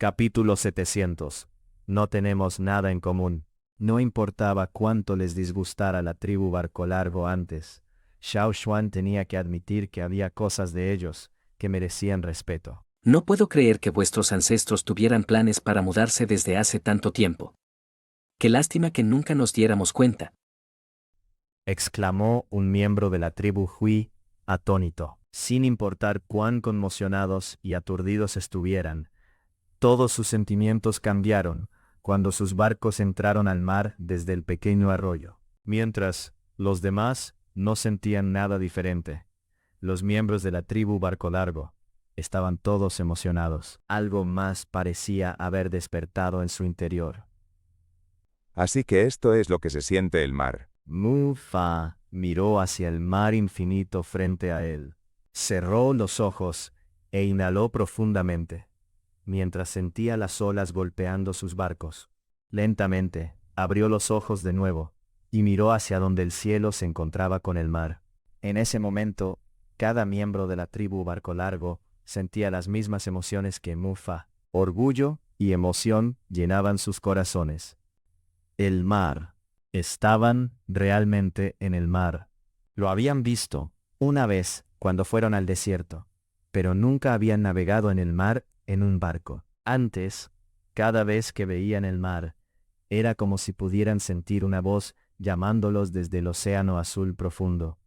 Capítulo 700. No tenemos nada en común. No importaba cuánto les disgustara la tribu Barco Largo antes, Xiao Xuan tenía que admitir que había cosas de ellos que merecían respeto. No puedo creer que vuestros ancestros tuvieran planes para mudarse desde hace tanto tiempo. Qué lástima que nunca nos diéramos cuenta, Exclamó un miembro de la tribu Hui, atónito. Sin importar cuán conmocionados y aturdidos estuvieran, todos sus sentimientos cambiaron cuando sus barcos entraron al mar desde el pequeño arroyo. Mientras, los demás no sentían nada diferente. Los miembros de la tribu Barco Largo estaban todos emocionados. Algo más parecía haber despertado en su interior. Así que esto es lo que se siente el mar. Mu Fa miró hacia el mar infinito frente a él. Cerró los ojos e inhaló profundamente, mientras sentía las olas golpeando sus barcos. Lentamente, abrió los ojos de nuevo, y miró hacia donde el cielo se encontraba con el mar. En ese momento, cada miembro de la tribu Barco Largo sentía las mismas emociones que Mu Fa. Orgullo y emoción llenaban sus corazones. El mar. Estaban realmente en el mar. Lo habían visto una vez cuando fueron al desierto, pero nunca habían navegado en el mar en un barco. Antes, cada vez que veían el mar, era como si pudieran sentir una voz llamándolos desde el océano azul profundo.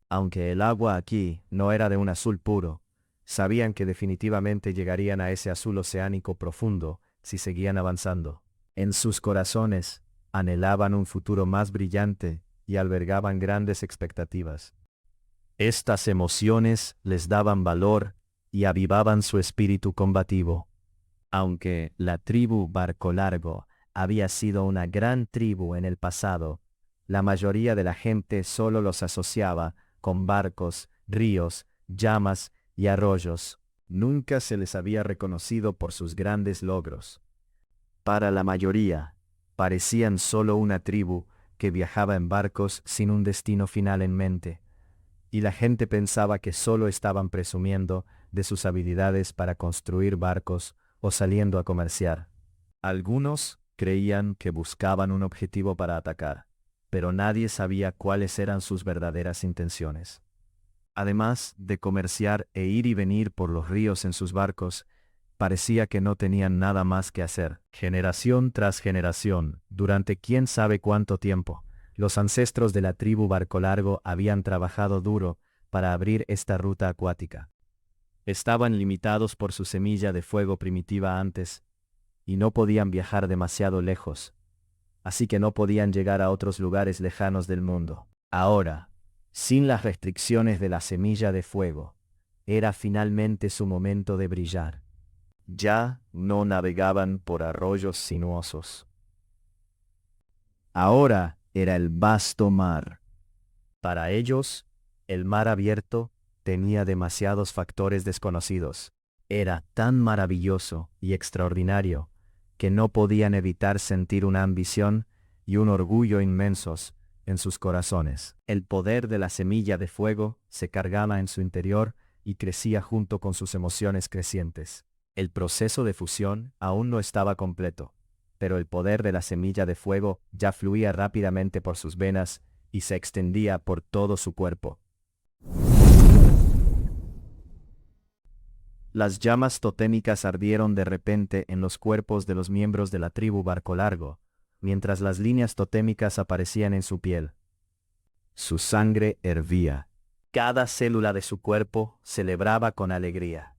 Aunque el agua aquí no era de un azul puro, sabían que definitivamente llegarían a ese azul oceánico profundo si seguían avanzando. En sus corazones, anhelaban un futuro más brillante y albergaban grandes expectativas. Estas emociones les daban valor y avivaban su espíritu combativo. Aunque la tribu Barco Largo había sido una gran tribu en el pasado, la mayoría de la gente solo los asociaba con barcos, ríos, llamas y arroyos. Nunca se les había reconocido por sus grandes logros. Para la mayoría, parecían solo una tribu que viajaba en barcos sin un destino final en mente, y la gente pensaba que solo estaban presumiendo de sus habilidades para construir barcos o saliendo a comerciar. Algunos creían que buscaban un objetivo para atacar, pero nadie sabía cuáles eran sus verdaderas intenciones. Además de comerciar e ir y venir por los ríos en sus barcos, parecía que no tenían nada más que hacer. Generación tras generación, durante quién sabe cuánto tiempo, los ancestros de la tribu Barco Largo habían trabajado duro para abrir esta ruta acuática. Estaban limitados por su semilla de fuego primitiva antes, y no podían viajar demasiado lejos, así que no podían llegar a otros lugares lejanos del mundo. Ahora, sin las restricciones de la semilla de fuego, era finalmente su momento de brillar. Ya no navegaban por arroyos sinuosos. Ahora era el vasto mar. Para ellos, el mar abierto tenía demasiados factores desconocidos. Era tan maravilloso y extraordinario que no podían evitar sentir una ambición y un orgullo inmensos en sus corazones. El poder de la semilla de fuego se cargaba en su interior y crecía junto con sus emociones crecientes. El proceso de fusión aún no estaba completo, pero el poder de la semilla de fuego ya fluía rápidamente por sus venas y se extendía por todo su cuerpo. Las llamas totémicas ardieron de repente en los cuerpos de los miembros de la tribu Barco Largo, mientras las líneas totémicas aparecían en su piel. Su sangre hervía. Cada célula de su cuerpo celebraba con alegría.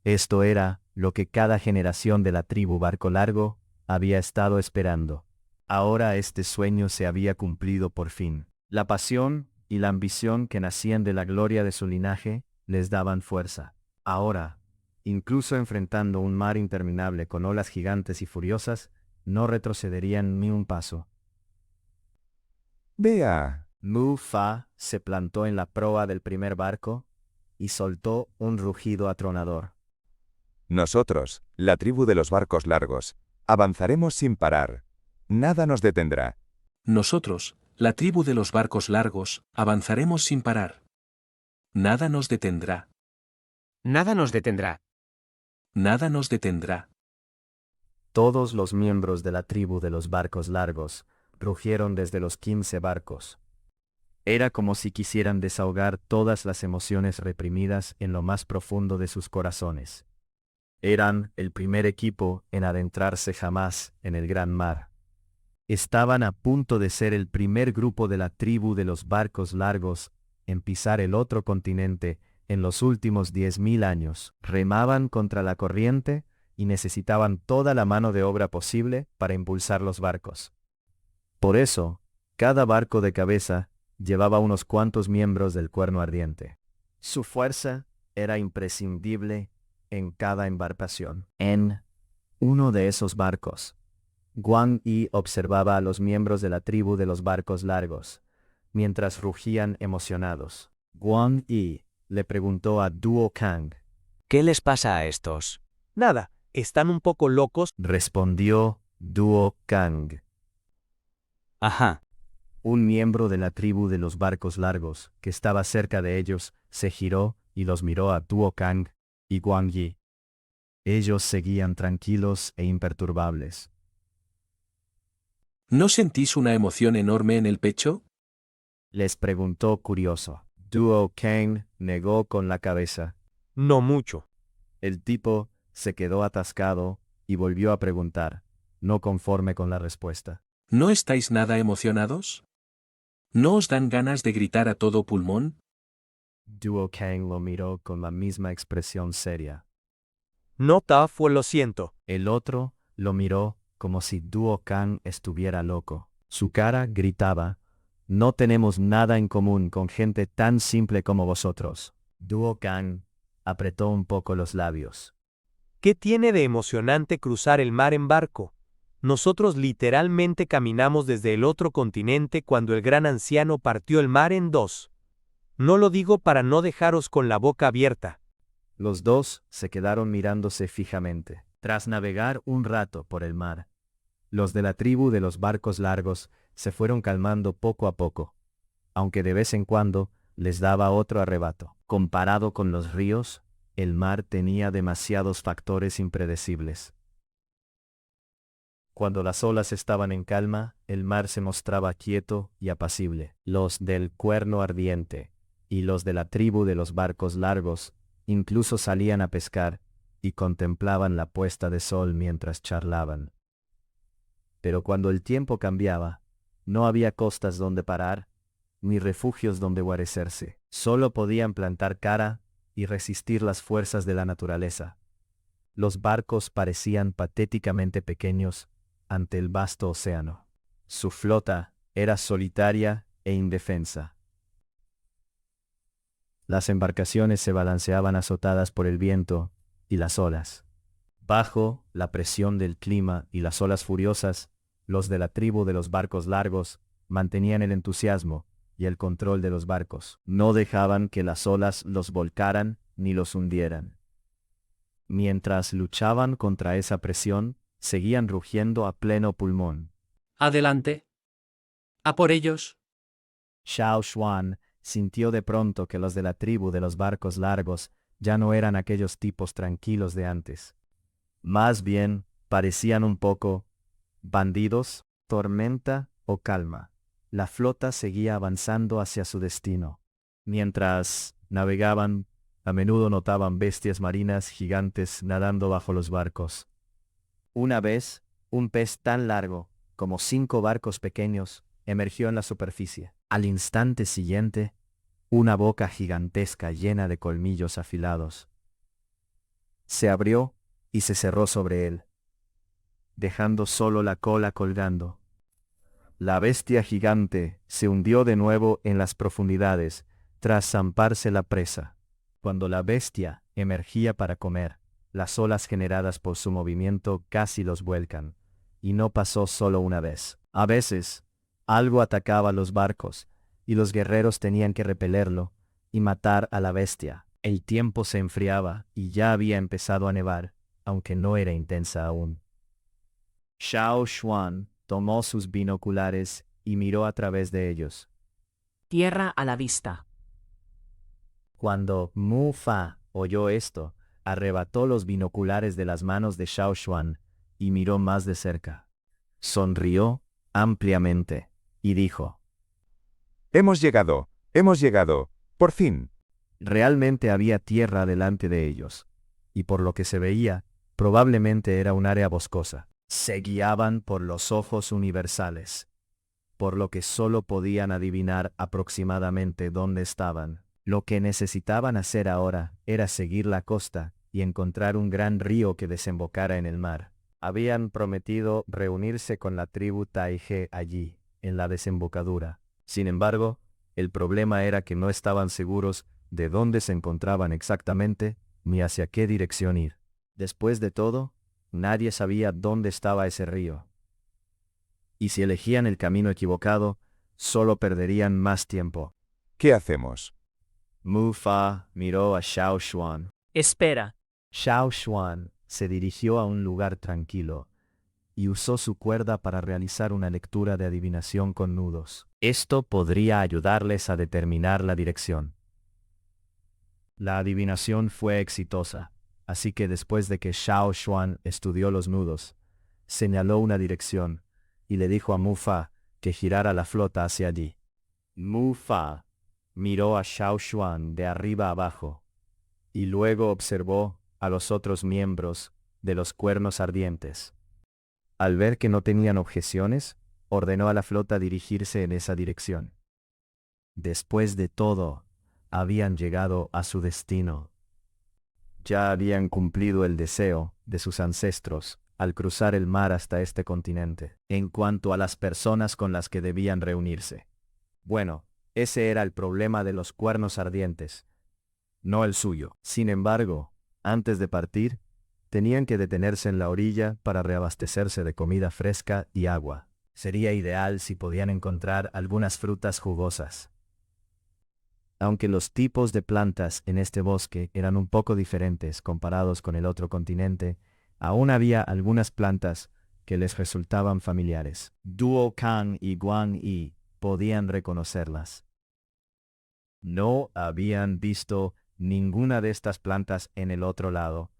Esto era lo que cada generación de la tribu Barco Largo había estado esperando. Ahora este sueño se había cumplido por fin. La pasión y la ambición que nacían de la gloria de su linaje les daban fuerza. Ahora, incluso enfrentando un mar interminable con olas gigantes y furiosas, no retrocederían ni un paso. Vea. Mu Fa se plantó en la proa del primer barco y soltó un rugido atronador. Nosotros, la tribu de los barcos largos, avanzaremos sin parar. Nada nos detendrá. Nosotros, la tribu de los barcos largos, avanzaremos sin parar. Nada nos detendrá. Nada nos detendrá. Nada nos detendrá. Todos los miembros de la tribu de los barcos largos rugieron desde los 15 barcos. Era como si quisieran desahogar todas las emociones reprimidas en lo más profundo de sus corazones. Eran el primer equipo en adentrarse jamás en el gran mar. Estaban a punto de ser el primer grupo de la tribu de los barcos largos en pisar el otro continente en los últimos 10.000 años. Remaban contra la corriente y necesitaban toda la mano de obra posible para impulsar los barcos. Por eso, cada barco de cabeza llevaba unos cuantos miembros del cuerno ardiente. Su fuerza era imprescindible en cada embarcación. En uno de esos barcos, Guan Yi observaba a los miembros de la tribu de los barcos largos, mientras rugían emocionados. Guan Yi le preguntó a Duo Kang. ¿Qué les pasa a estos? Nada, están un poco locos. Respondió Duo Kang. Ajá. Un miembro de la tribu de los barcos largos, que estaba cerca de ellos, se giró y los miró a Duo Kang y Guan Yi. Ellos seguían tranquilos e imperturbables. ¿No sentís una emoción enorme en el pecho? Les preguntó curioso. Duo Kang negó con la cabeza. No mucho. El tipo se quedó atascado y volvió a preguntar, no conforme con la respuesta. ¿No estáis nada emocionados? ¿No os dan ganas de gritar a todo pulmón? Duo Kang lo miró con la misma expresión seria. No, lo siento. El otro lo miró como si Duo Kang estuviera loco. Su cara gritaba, no tenemos nada en común con gente tan simple como vosotros. Duo Kang apretó un poco los labios. ¿Qué tiene de emocionante cruzar el mar en barco? Nosotros literalmente caminamos desde el otro continente cuando el gran anciano partió el mar en dos. No lo digo para no dejaros con la boca abierta. Los dos se quedaron mirándose fijamente. Tras navegar un rato por el mar, los de la tribu de los barcos largos se fueron calmando poco a poco, aunque de vez en cuando les daba otro arrebato. Comparado con los ríos, el mar tenía demasiados factores impredecibles. Cuando las olas estaban en calma, el mar se mostraba quieto y apacible. Los del cuerno ardiente y los de la tribu de los barcos largos incluso salían a pescar y contemplaban la puesta de sol mientras charlaban. Pero cuando el tiempo cambiaba, no había costas donde parar, ni refugios donde guarecerse. Solo podían plantar cara y resistir las fuerzas de la naturaleza. Los barcos parecían patéticamente pequeños ante el vasto océano. Su flota era solitaria e indefensa. Las embarcaciones se balanceaban azotadas por el viento y las olas. Bajo la presión del clima y las olas furiosas, los de la tribu de los barcos largos mantenían el entusiasmo y el control de los barcos. No dejaban que las olas los volcaran ni los hundieran. Mientras luchaban contra esa presión, seguían rugiendo a pleno pulmón. Adelante. A por ellos. Xiao Xuan sintió de pronto que los de la tribu de los barcos largos ya no eran aquellos tipos tranquilos de antes. Más bien, parecían un poco bandidos, tormenta o calma. La flota seguía avanzando hacia su destino. Mientras navegaban, a menudo notaban bestias marinas gigantes nadando bajo los barcos. Una vez, un pez tan largo como 5 barcos pequeños emergió en la superficie. Al instante siguiente, una boca gigantesca llena de colmillos afilados se abrió y se cerró sobre él, dejando solo la cola colgando. La bestia gigante se hundió de nuevo en las profundidades tras zamparse la presa. Cuando la bestia emergía para comer, las olas generadas por su movimiento casi los vuelcan, y no pasó solo una vez. A veces, algo atacaba los barcos, y los guerreros tenían que repelerlo y matar a la bestia. El tiempo se enfriaba y ya había empezado a nevar, aunque no era intensa aún. Xiao Xuan tomó sus binoculares y miró a través de ellos. Tierra a la vista. Cuando Mu Fa oyó esto, arrebató los binoculares de las manos de Xiao Xuan y miró más de cerca. Sonrió ampliamente y dijo: Hemos llegado, por fin. realmente había tierra delante de ellos, y por lo que se veía, probablemente era un área boscosa. Se guiaban por los ojos universales, por lo que solo podían adivinar aproximadamente dónde estaban. Lo que necesitaban hacer ahora era seguir la costa y encontrar un gran río que desembocara en el mar. Habían prometido reunirse con la tribu Taige allí, en la desembocadura. Sin embargo, el problema era que no estaban seguros de dónde se encontraban exactamente ni hacia qué dirección ir. Después de todo, nadie sabía dónde estaba ese río. Y si elegían el camino equivocado, solo perderían más tiempo. ¿Qué hacemos? Mu Fa miró a Xiao Xuan. Espera. Xiao Xuan se dirigió a un lugar tranquilo y usó su cuerda para realizar una lectura de adivinación con nudos. Esto podría ayudarles a determinar la dirección. La adivinación fue exitosa, así que después de que Xiao Xuan estudió los nudos, señaló una dirección y le dijo a Mu Fa que girara la flota hacia allí. Mu Fa miró a Xiao Xuan de arriba abajo y luego observó a los otros miembros de los Cuernos Ardientes. Al ver que no tenían objeciones, ordenó a la flota dirigirse en esa dirección. Después de todo, habían llegado a su destino. Ya habían cumplido el deseo de sus ancestros al cruzar el mar hasta este continente. En cuanto a las personas con las que debían reunirse, bueno, ese era el problema de los Cuernos Ardientes, no el suyo. Sin embargo, antes de partir, tenían que detenerse en la orilla para reabastecerse de comida fresca y agua. Sería ideal si podían encontrar algunas frutas jugosas. Aunque los tipos de plantas en este bosque eran un poco diferentes comparados con el otro continente, aún había algunas plantas que les resultaban familiares. Duo Kang y Guan Yi podían reconocerlas. No habían visto ninguna de estas plantas en el otro lado,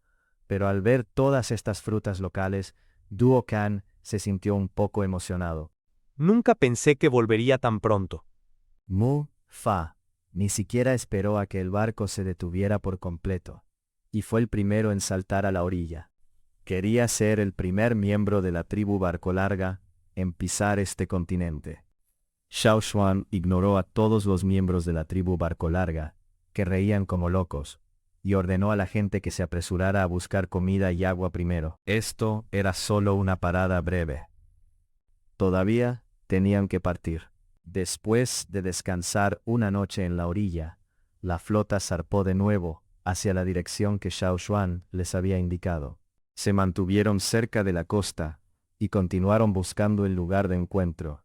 pero al ver todas estas frutas locales, Duo Kang se sintió un poco emocionado. Nunca pensé que volvería tan pronto. Mu Fa ni siquiera esperó a que el barco se detuviera por completo, y fue el primero en saltar a la orilla. Quería ser el primer miembro de la tribu Barco Larga en pisar este continente. Xiao Xuan ignoró a todos los miembros de la tribu Barco Larga, que reían como locos, y ordenó a la gente que se apresurara a buscar comida y agua primero. Esto era solo una parada breve. Todavía tenían que partir. Después de descansar una noche en la orilla, la flota zarpó de nuevo hacia la dirección que Xiao Xuan les había indicado. Se mantuvieron cerca de la costa y continuaron buscando el lugar de encuentro.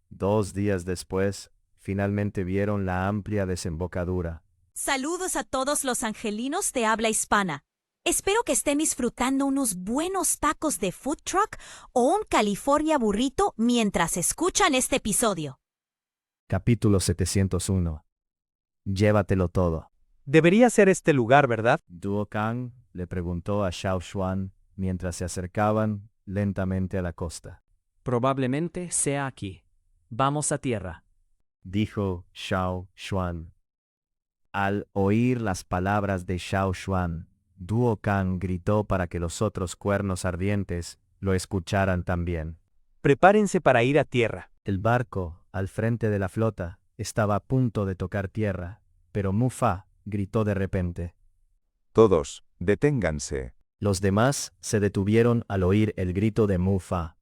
2 días después, finalmente vieron la amplia desembocadura. Saludos a todos los angelinos de habla hispana. Espero que estén disfrutando unos buenos tacos de food truck o un California burrito mientras escuchan este episodio. Capítulo 701. Llévatelo todo. Debería ser este lugar, ¿verdad? Duo Kang le preguntó a Xiao Xuan mientras se acercaban lentamente a la costa. Probablemente sea aquí. Vamos a tierra. Dijo Xiao Xuan. Al oír las palabras de Xiao Xuan, Duo Kang gritó para que los otros Cuernos Ardientes lo escucharan también. Prepárense para ir a tierra. El barco, al frente de la flota, estaba a punto de tocar tierra, pero Mu Fa gritó de repente. Todos, deténganse. Los demás se detuvieron al oír el grito de Mu Fa.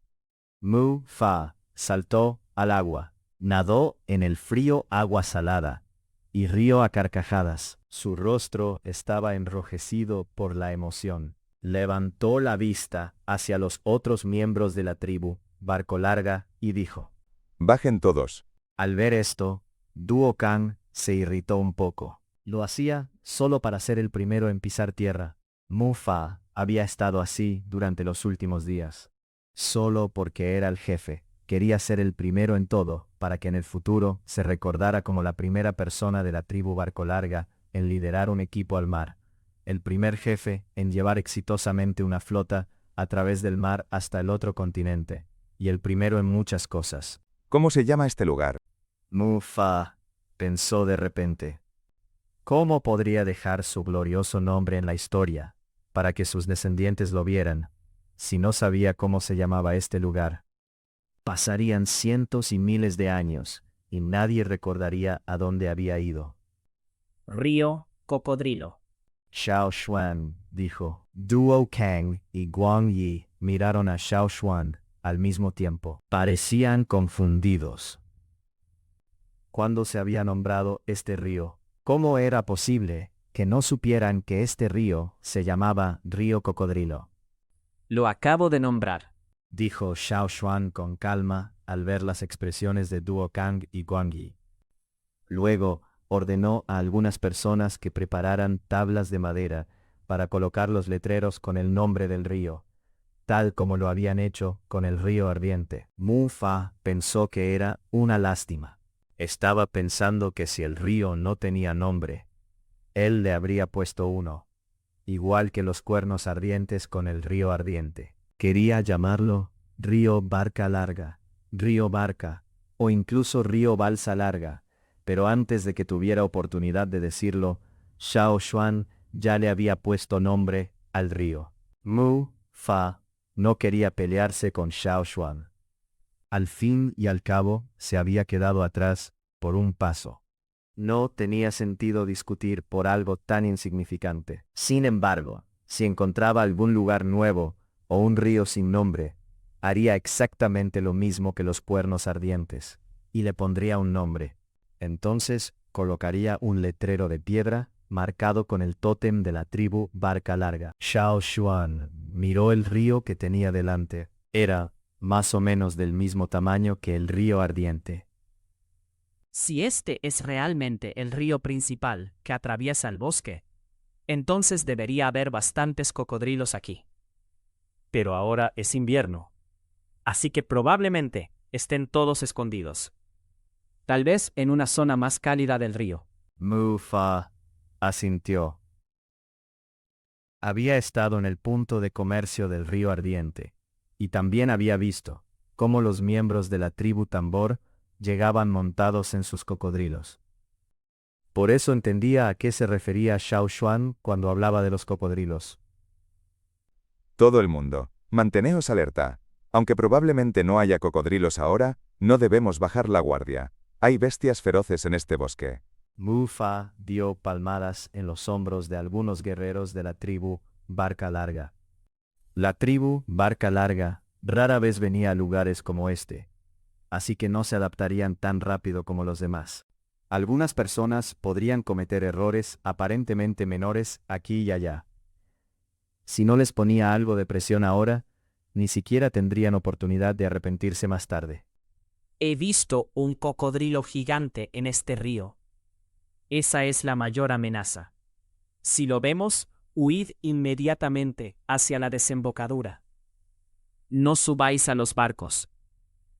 Mu Fa saltó al agua, nadó en el frío agua salada, y rió a carcajadas. Su rostro estaba enrojecido por la emoción. Levantó la vista hacia los otros miembros de la tribu Barco Larga y dijo: Bajen todos. Al ver esto, Duo Kang se irritó un poco. Lo hacía solo para ser el primero en pisar tierra. Mu Fa había estado así durante los últimos días. Solo porque era el jefe, quería ser el primero en todo, para que en el futuro se recordara como la primera persona de la tribu Barco Larga en liderar un equipo al mar, el primer jefe en llevar exitosamente una flota a través del mar hasta el otro continente, y el primero en muchas cosas. ¿Cómo se llama este lugar? Mu-Fa pensó de repente. ¿Cómo podría dejar su glorioso nombre en la historia, para que sus descendientes lo vieran, si no sabía cómo se llamaba este lugar? Pasarían cientos y miles de años, y nadie recordaría a dónde había ido. Río Cocodrilo. Xiao Xuan dijo. Duo Kang y Guang Yi miraron a Xiao Xuan al mismo tiempo. Parecían confundidos. ¿Cuándo se había nombrado este río? ¿Cómo era posible que no supieran que este río se llamaba Río Cocodrilo? Lo acabo de nombrar. Dijo Xiao Xuan con calma al ver las expresiones de Duo Kang y Guang Yi. Luego ordenó a algunas personas que prepararan tablas de madera para colocar los letreros con el nombre del río, tal como lo habían hecho con el río ardiente. Mu-Fa pensó que era una lástima. Estaba pensando que si el río no tenía nombre, él le habría puesto uno, igual que los cuernos ardientes con el río ardiente. Quería llamarlo Río Barca Larga, Río Barca, o incluso Río Balsa Larga, pero antes de que tuviera oportunidad de decirlo, Xiao Xuan ya le había puesto nombre al río. Mu-Fa no quería pelearse con Xiao Xuan. Al fin y al cabo, se había quedado atrás por un paso. No tenía sentido discutir por algo tan insignificante. Sin embargo, si encontraba algún lugar nuevo o un río sin nombre, haría exactamente lo mismo que los cuernos ardientes, y le pondría un nombre. Entonces, colocaría un letrero de piedra marcado con el tótem de la tribu Barca Larga. Xiao Xuan miró el río que tenía delante. Era más o menos del mismo tamaño que el río ardiente. Si este es realmente el río principal que atraviesa el bosque, entonces debería haber bastantes cocodrilos aquí. Pero ahora es invierno, así que probablemente estén todos escondidos. Tal vez en una zona más cálida del río. Mu-Fa asintió. Había estado en el punto de comercio del río ardiente, y también había visto cómo los miembros de la tribu Tambor llegaban montados en sus cocodrilos. Por eso entendía a qué se refería Xiao Xuan cuando hablaba de los cocodrilos. Todo el mundo, manteneos alerta. Aunque probablemente no haya cocodrilos ahora, no debemos bajar la guardia. Hay bestias feroces en este bosque. Mu-Fa dio palmadas en los hombros de algunos guerreros de la tribu Barca Larga. La tribu Barca Larga rara vez venía a lugares como este, así que no se adaptarían tan rápido como los demás. Algunas personas podrían cometer errores aparentemente menores aquí y allá. Si no les ponía algo de presión ahora, ni siquiera tendrían oportunidad de arrepentirse más tarde. He visto un cocodrilo gigante en este río. Esa es la mayor amenaza. Si lo vemos, huid inmediatamente hacia la desembocadura. No subáis a los barcos.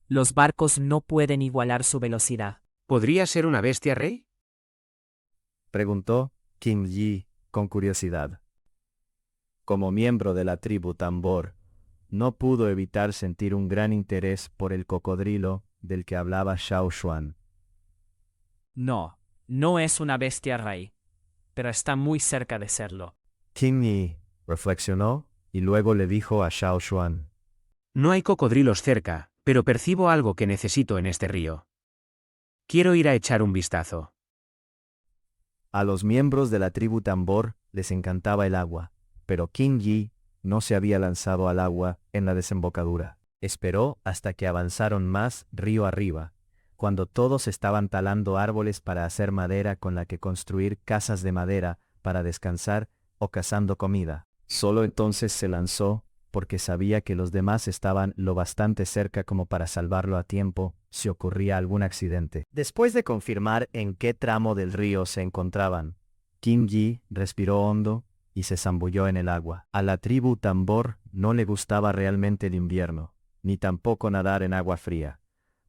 Los barcos no pueden igualar su velocidad. ¿Podría ser una bestia rey? Preguntó Qin Yi con curiosidad. Como miembro de la tribu Tambor, no pudo evitar sentir un gran interés por el cocodrilo del que hablaba Xiao Xuan. No, no es una bestia rey, pero está muy cerca de serlo. Qin Yi reflexionó y luego le dijo a Xiao Xuan. No hay cocodrilos cerca, pero percibo algo que necesito en este río. Quiero ir a echar un vistazo. A los miembros de la tribu Tambor les encantaba el agua, pero Qin Yi no se había lanzado al agua en la desembocadura. Esperó hasta que avanzaron más río arriba, cuando todos estaban talando árboles para hacer madera con la que construir casas de madera para descansar o cazando comida. Solo entonces se lanzó, porque sabía que los demás estaban lo bastante cerca como para salvarlo a tiempo si ocurría algún accidente. Después de confirmar en qué tramo del río se encontraban, Qin Yi respiró hondo y se zambulló en el agua. A la tribu Tambor no le gustaba realmente el invierno, ni tampoco nadar en agua fría,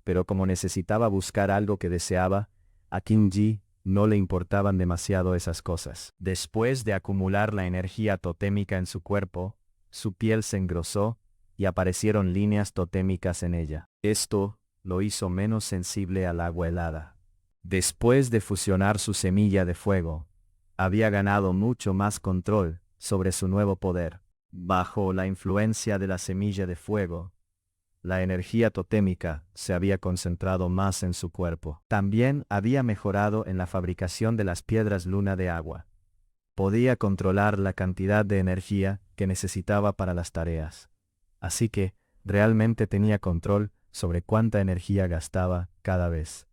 pero como necesitaba buscar algo que deseaba, a Qin Yi no le importaban demasiado esas cosas. Después de acumular la energía totémica en su cuerpo, su piel se engrosó y aparecieron líneas totémicas en ella. Esto lo hizo menos sensible al agua helada. Después de fusionar su semilla de fuego, había ganado mucho más control sobre su nuevo poder. Bajo la influencia de la semilla de fuego, la energía totémica se había concentrado más en su cuerpo. También había mejorado en la fabricación de las piedras luna de agua. Podía controlar la cantidad de energía que necesitaba para las tareas. Así que, realmente tenía control sobre cuánta energía gastaba cada vez.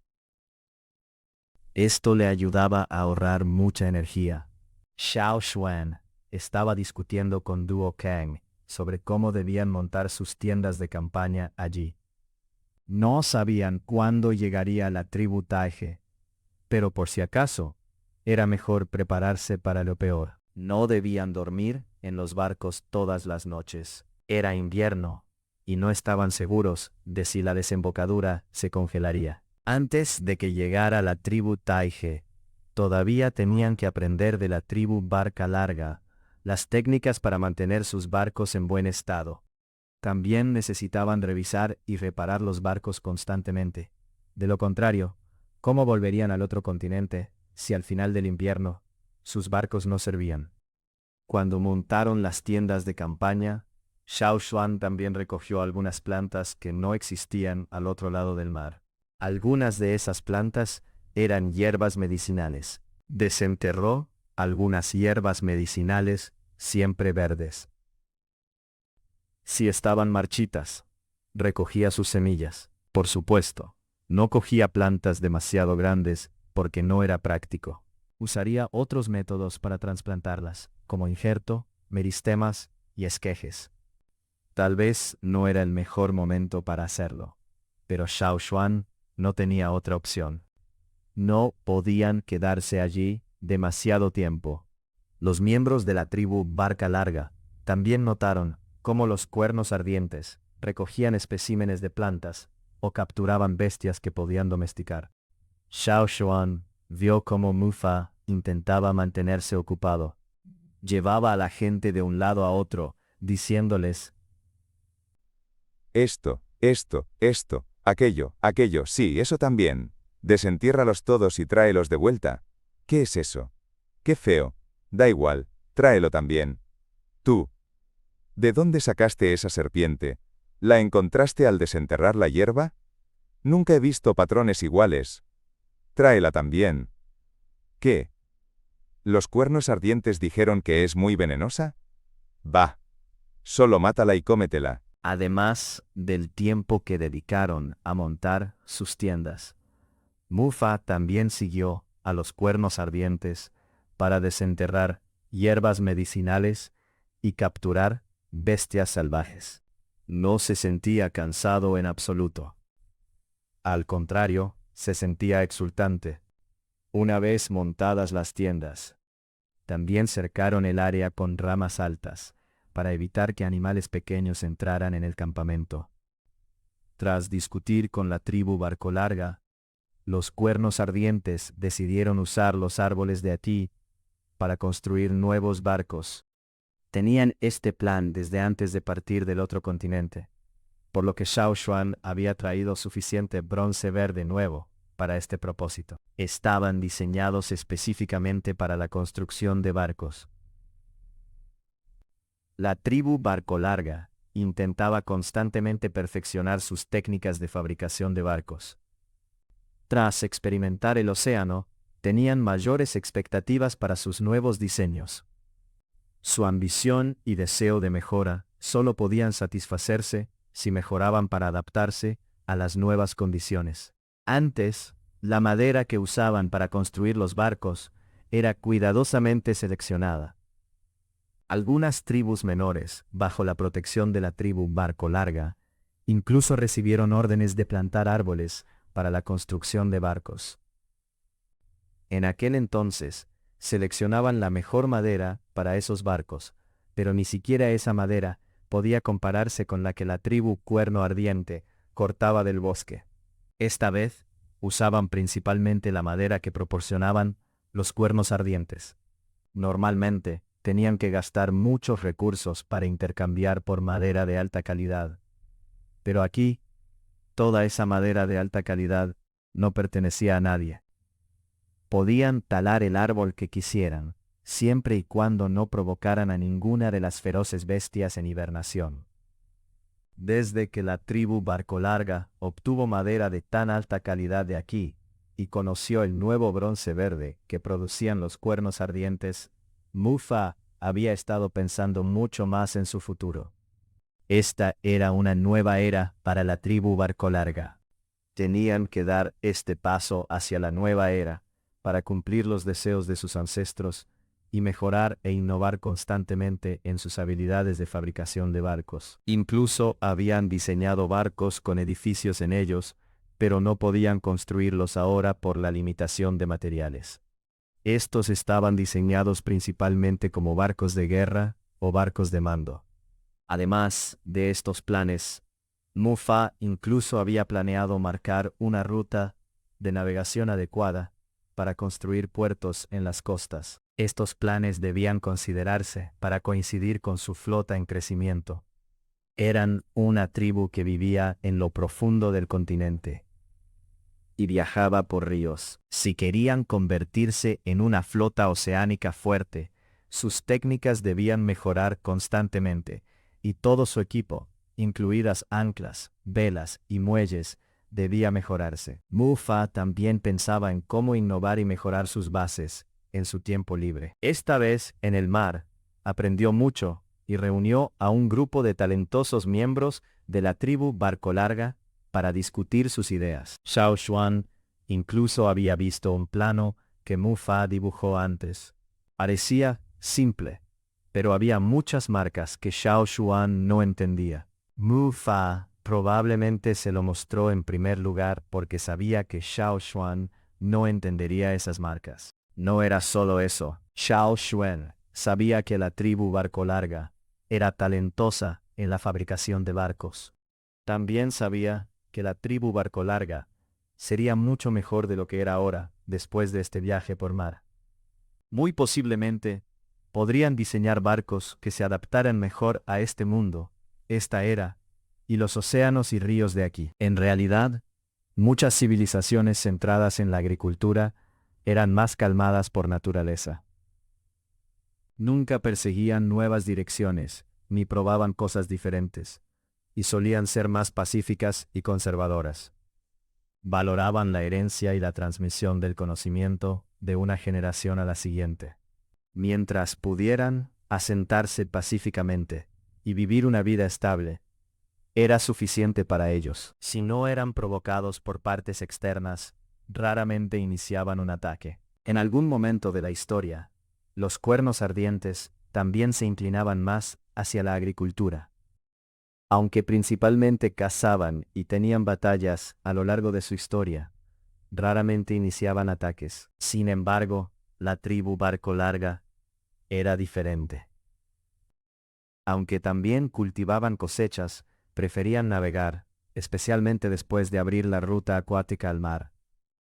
Esto le ayudaba a ahorrar mucha energía. Xiao Xuan estaba discutiendo con Duo Kang sobre cómo debían montar sus tiendas de campaña allí. No sabían cuándo llegaría la tribu Taige, pero por si acaso, era mejor prepararse para lo peor. No debían dormir en los barcos todas las noches. Era invierno, y no estaban seguros de si la desembocadura se congelaría. Antes de que llegara la tribu Taige, todavía tenían que aprender de la tribu Barca Larga las técnicas para mantener sus barcos en buen estado. También necesitaban revisar y reparar los barcos constantemente. De lo contrario, ¿cómo volverían al otro continente si al final del invierno sus barcos no servían? Cuando montaron las tiendas de campaña, Xiao Xuan también recogió algunas plantas que no existían al otro lado del mar. Algunas de esas plantas eran hierbas medicinales. Desenterró algunas hierbas medicinales siempre verdes. Si estaban marchitas, recogía sus semillas. Por supuesto, no cogía plantas demasiado grandes porque no era práctico. Usaría otros métodos para trasplantarlas, como injerto, meristemas y esquejes. Tal vez no era el mejor momento para hacerlo, pero Xiao Xuan no tenía otra opción. No podían quedarse allí demasiado tiempo. Los miembros de la tribu Barca Larga también notaron cómo los cuernos ardientes recogían especímenes de plantas o capturaban bestias que podían domesticar. Xiao Xuan vio cómo Mufa intentaba mantenerse ocupado. Llevaba a la gente de un lado a otro, diciéndoles: Esto, aquello, sí, eso también. Desentiérralos todos y tráelos de vuelta. ¿Qué es eso? Qué feo. Da igual, tráelo también. Tú. ¿De dónde sacaste esa serpiente? ¿La encontraste al desenterrar la hierba? Nunca he visto patrones iguales. Tráela también. ¿Qué? ¿Los cuernos ardientes dijeron que es muy venenosa? Bah. Solo mátala y cómetela. Además del tiempo que dedicaron a montar sus tiendas, Mufa también siguió a los cuernos ardientes para desenterrar hierbas medicinales y capturar bestias salvajes. No se sentía cansado en absoluto. Al contrario, se sentía exultante. Una vez montadas las tiendas, también cercaron el área con ramas altas, para evitar que animales pequeños entraran en el campamento. Tras discutir con la tribu Barco Larga, los cuernos ardientes decidieron usar los árboles de Ati para construir nuevos barcos. Tenían este plan desde antes de partir del otro continente, por lo que Xiao Xuan había traído suficiente bronce verde nuevo para este propósito. Estaban diseñados específicamente para la construcción de barcos. La tribu Barco Larga intentaba constantemente perfeccionar sus técnicas de fabricación de barcos. Tras experimentar el océano, tenían mayores expectativas para sus nuevos diseños. Su ambición y deseo de mejora solo podían satisfacerse si mejoraban para adaptarse a las nuevas condiciones. Antes, la madera que usaban para construir los barcos era cuidadosamente seleccionada. Algunas tribus menores, bajo la protección de la tribu Barco Larga, incluso recibieron órdenes de plantar árboles para la construcción de barcos. En aquel entonces, seleccionaban la mejor madera para esos barcos, pero ni siquiera esa madera podía compararse con la que la tribu Cuerno Ardiente cortaba del bosque. Esta vez, usaban principalmente la madera que proporcionaban los cuernos ardientes. Normalmente, tenían que gastar muchos recursos para intercambiar por madera de alta calidad. Pero aquí, toda esa madera de alta calidad no pertenecía a nadie. Podían talar el árbol que quisieran, siempre y cuando no provocaran a ninguna de las feroces bestias en hibernación. Desde que la tribu Barcolarga obtuvo madera de tan alta calidad de aquí, y conoció el nuevo bronce verde que producían los cuernos ardientes, Mufa había estado pensando mucho más en su futuro. Esta era una nueva era para la tribu Barcolarga. Tenían que dar este paso hacia la nueva era, para cumplir los deseos de sus ancestros, y mejorar e innovar constantemente en sus habilidades de fabricación de barcos. Incluso habían diseñado barcos con edificios en ellos, pero no podían construirlos ahora por la limitación de materiales. Estos estaban diseñados principalmente como barcos de guerra o barcos de mando. Además de estos planes, Mufa incluso había planeado marcar una ruta de navegación adecuada para construir puertos en las costas. Estos planes debían considerarse para coincidir con su flota en crecimiento. Eran una tribu que vivía en lo profundo del continente y viajaba por ríos. Si querían convertirse en una flota oceánica fuerte, sus técnicas debían mejorar constantemente, y todo su equipo, incluidas anclas, velas y muelles, debía mejorarse. Mufa también pensaba en cómo innovar y mejorar sus bases en su tiempo libre. Esta vez, en el mar, aprendió mucho y reunió a un grupo de talentosos miembros de la tribu Barcolarga para discutir sus ideas. Xiao Xuan incluso había visto un plano que Mufa dibujó antes. Parecía simple, pero había muchas marcas que Xiao Xuan no entendía. Mufa probablemente se lo mostró en primer lugar porque sabía que Xiao Xuan no entendería esas marcas. No era solo eso. Xiao Xuan sabía que la tribu Barcolarga era talentosa en la fabricación de barcos. También sabía que la tribu Barcolarga sería mucho mejor de lo que era ahora después de este viaje por mar. Muy posiblemente, podrían diseñar barcos que se adaptaran mejor a este mundo, esta era, y los océanos y ríos de aquí. En realidad, muchas civilizaciones centradas en la agricultura eran más calmadas por naturaleza. Nunca perseguían nuevas direcciones, ni probaban cosas diferentes, y solían ser más pacíficas y conservadoras. Valoraban la herencia y la transmisión del conocimiento de una generación a la siguiente. Mientras pudieran asentarse pacíficamente y vivir una vida estable, era suficiente para ellos. Si no eran provocados por partes externas, raramente iniciaban un ataque. En algún momento de la historia, los cuernos ardientes también se inclinaban más hacia la agricultura. Aunque principalmente cazaban y tenían batallas a lo largo de su historia, raramente iniciaban ataques. Sin embargo, la tribu Barcolarga era diferente. Aunque también cultivaban cosechas, preferían navegar, especialmente después de abrir la ruta acuática al mar.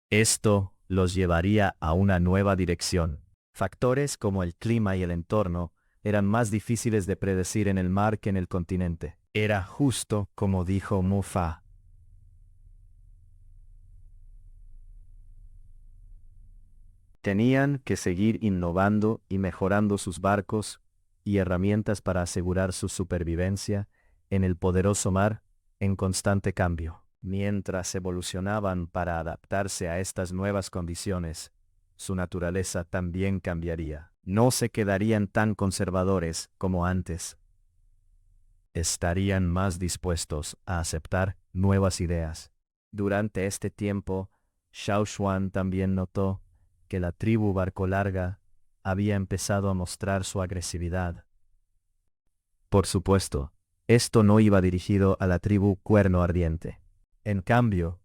Esto los llevaría a una nueva dirección. Factores como el clima y el entorno eran más difíciles de predecir en el mar que en el continente. Era justo como dijo Mufa. Tenían que seguir innovando y mejorando sus barcos y herramientas para asegurar su supervivencia en el poderoso mar en constante cambio. Mientras evolucionaban para adaptarse a estas nuevas condiciones, su naturaleza también cambiaría. No se quedarían tan conservadores como antes. Estarían más dispuestos a aceptar nuevas ideas. Durante este tiempo, Xiao Xuan también notó que la tribu Barcolarga había empezado a mostrar su agresividad. Por supuesto, esto no iba dirigido a la tribu Cuerno Ardiente. En cambio,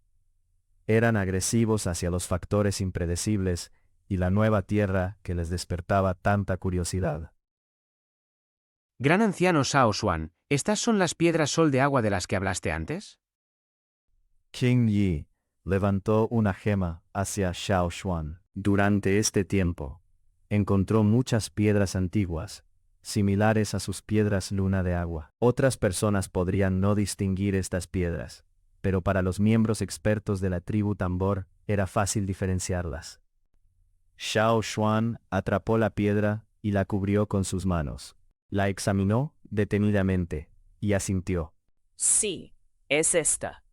eran agresivos hacia los factores impredecibles y la nueva tierra que les despertaba tanta curiosidad. Gran anciano Xiao Xuan, ¿estas son las piedras sol de agua de las que hablaste antes? Qing Yi levantó una gema hacia Xiao Xuan. Durante este tiempo, Encontró muchas piedras antiguas, similares a sus piedras luna de agua. Otras personas podrían no distinguir estas piedras, pero para los miembros expertos de la tribu Tambor era fácil diferenciarlas. Xiao Xuan atrapó la piedra y la cubrió con sus manos. La examinó detenidamente y asintió. Sí, es esta.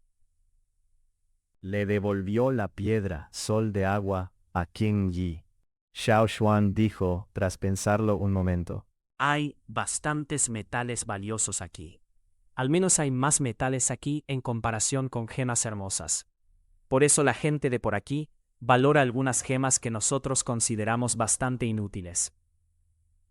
Le devolvió la piedra sol de agua a Qing Yi. Xiao Xuan dijo tras pensarlo un momento. Hay bastantes metales valiosos aquí. Al menos hay más metales aquí en comparación con gemas hermosas. Por eso la gente de por aquí valora algunas gemas que nosotros consideramos bastante inútiles.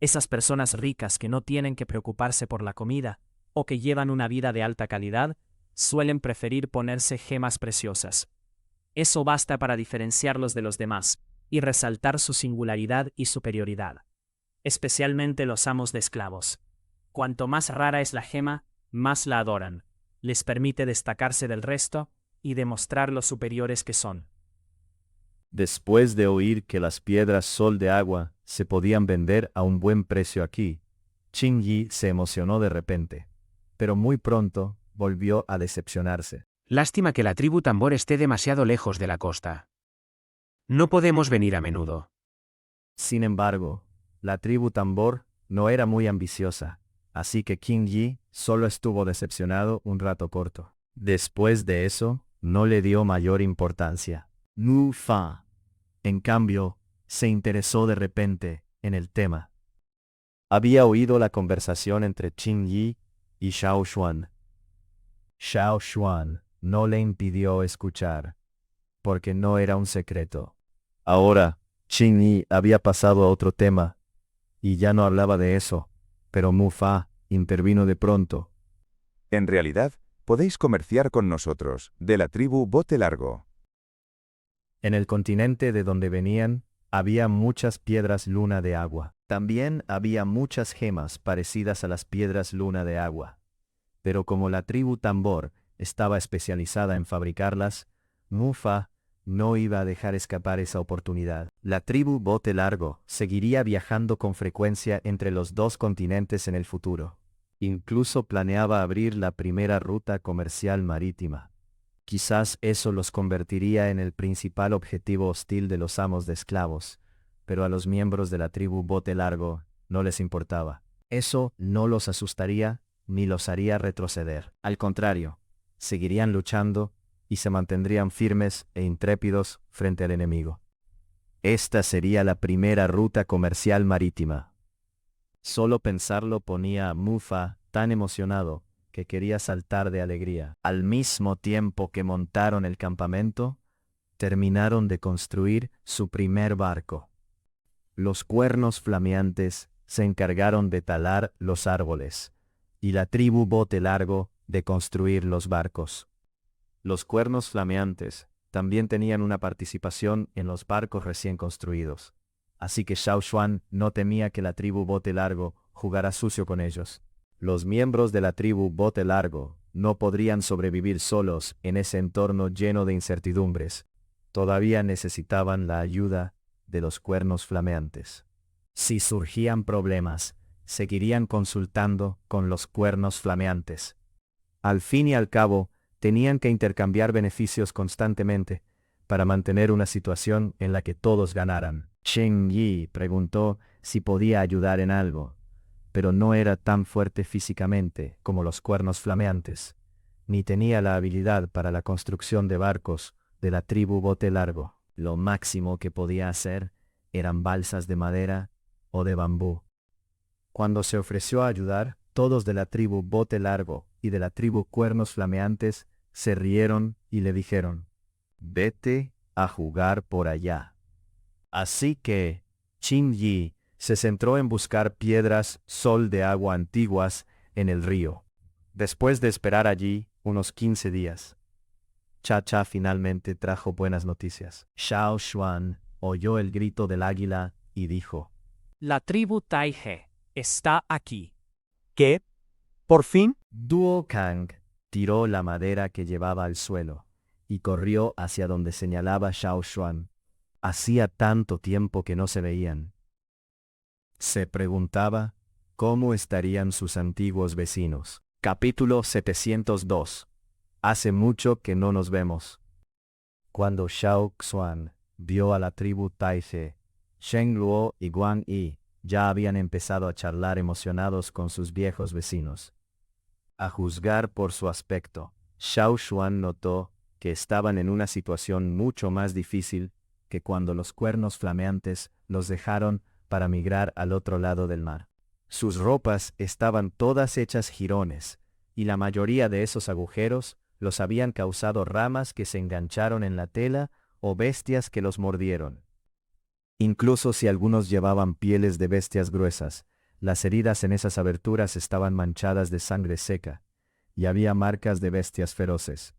Esas personas ricas que no tienen que preocuparse por la comida o que llevan una vida de alta calidad, suelen preferir ponerse gemas preciosas. Eso basta para diferenciarlos de los demás y resaltar su singularidad y superioridad. Especialmente los amos de esclavos. Cuanto más rara es la gema, más la adoran. Les permite destacarse del resto y demostrar lo superiores que son. Después de oír que las piedras sol de agua se podían vender a un buen precio aquí, Qing Yi se emocionó de repente, pero muy pronto volvió a decepcionarse. Lástima que la tribu Tambor esté demasiado lejos de la costa. No podemos venir a menudo. Sin embargo, la tribu Tambor no era muy ambiciosa, así que Qing Yi solo estuvo decepcionado un rato corto. Después de eso, no le dio mayor importancia. Mu Fa, en cambio, se interesó de repente en el tema. Había oído la conversación entre Qing Yi y Xiao Xuan. Xiao Xuan no le impidió escuchar, porque no era un secreto. Ahora, Qing Yi había pasado a otro tema, y ya no hablaba de eso, pero Mu Fa intervino de pronto. En realidad, podéis comerciar con nosotros, de la tribu Bote Largo. En el continente de donde venían, había muchas piedras luna de agua. También había muchas gemas parecidas a las piedras luna de agua. Pero como la tribu Tambor estaba especializada en fabricarlas, Mu Fa no iba a dejar escapar esa oportunidad. La tribu Bote Largo seguiría viajando con frecuencia entre los dos continentes en el futuro. Incluso planeaba abrir la primera ruta comercial marítima. Quizás eso los convertiría en el principal objetivo hostil de los amos de esclavos, pero a los miembros de la tribu Bote Largo no les importaba. Eso no los asustaría ni los haría retroceder. Al contrario, seguirían luchando y se mantendrían firmes e intrépidos frente al enemigo. Esta sería la primera ruta comercial marítima. Solo pensarlo ponía a Mu Fa tan emocionado que quería saltar de alegría. Al mismo tiempo que montaron el campamento, terminaron de construir su primer barco. Los cuernos flameantes se encargaron de talar los árboles, y la tribu Bote Largo de construir los barcos. Los cuernos flameantes también tenían una participación en los barcos recién construidos, así que Xiao Xuan no temía que la tribu Bote Largo jugara sucio con ellos. Los miembros de la tribu Bote Largo no podrían sobrevivir solos en ese entorno lleno de incertidumbres. Todavía necesitaban la ayuda de los cuernos flameantes. Si surgían problemas, seguirían consultando con los cuernos flameantes. Al fin y al cabo, tenían que intercambiar beneficios constantemente para mantener una situación en la que todos ganaran. Qing Yi preguntó si podía ayudar en algo, pero no era tan fuerte físicamente como los cuernos flameantes, ni tenía la habilidad para la construcción de barcos de la tribu Bote Largo. Lo máximo que podía hacer eran balsas de madera o de bambú. Cuando se ofreció a ayudar, todos de la tribu Bote Largo y de la tribu Cuernos Flameantes se rieron y le dijeron: «Vete a jugar por allá». Así que Qing Yi se centró en buscar piedras sol de agua antiguas en el río. Después de esperar allí unos 15 días, Cha finalmente trajo buenas noticias. Xiao Xuan oyó el grito del águila y dijo: La tribu Taige está aquí. ¿Qué? ¿Por fin? Duo Kang tiró la madera que llevaba al suelo y corrió hacia donde señalaba Xiao Xuan. Hacía tanto tiempo que no se veían. Se preguntaba, ¿cómo estarían sus antiguos vecinos? Capítulo 702. Hace mucho que no nos vemos. Cuando Xiao Xuan vio a la tribu Taizhe, Shen Luo y Guan Yi ya habían empezado a charlar emocionados con sus viejos vecinos. A juzgar por su aspecto, Xiao Xuan notó que estaban en una situación mucho más difícil que cuando los cuernos flameantes los dejaron para migrar al otro lado del mar. Sus ropas estaban todas hechas jirones, y la mayoría de esos agujeros los habían causado ramas que se engancharon en la tela o bestias que los mordieron. Incluso si algunos llevaban pieles de bestias gruesas, las heridas en esas aberturas estaban manchadas de sangre seca, y había marcas de bestias feroces.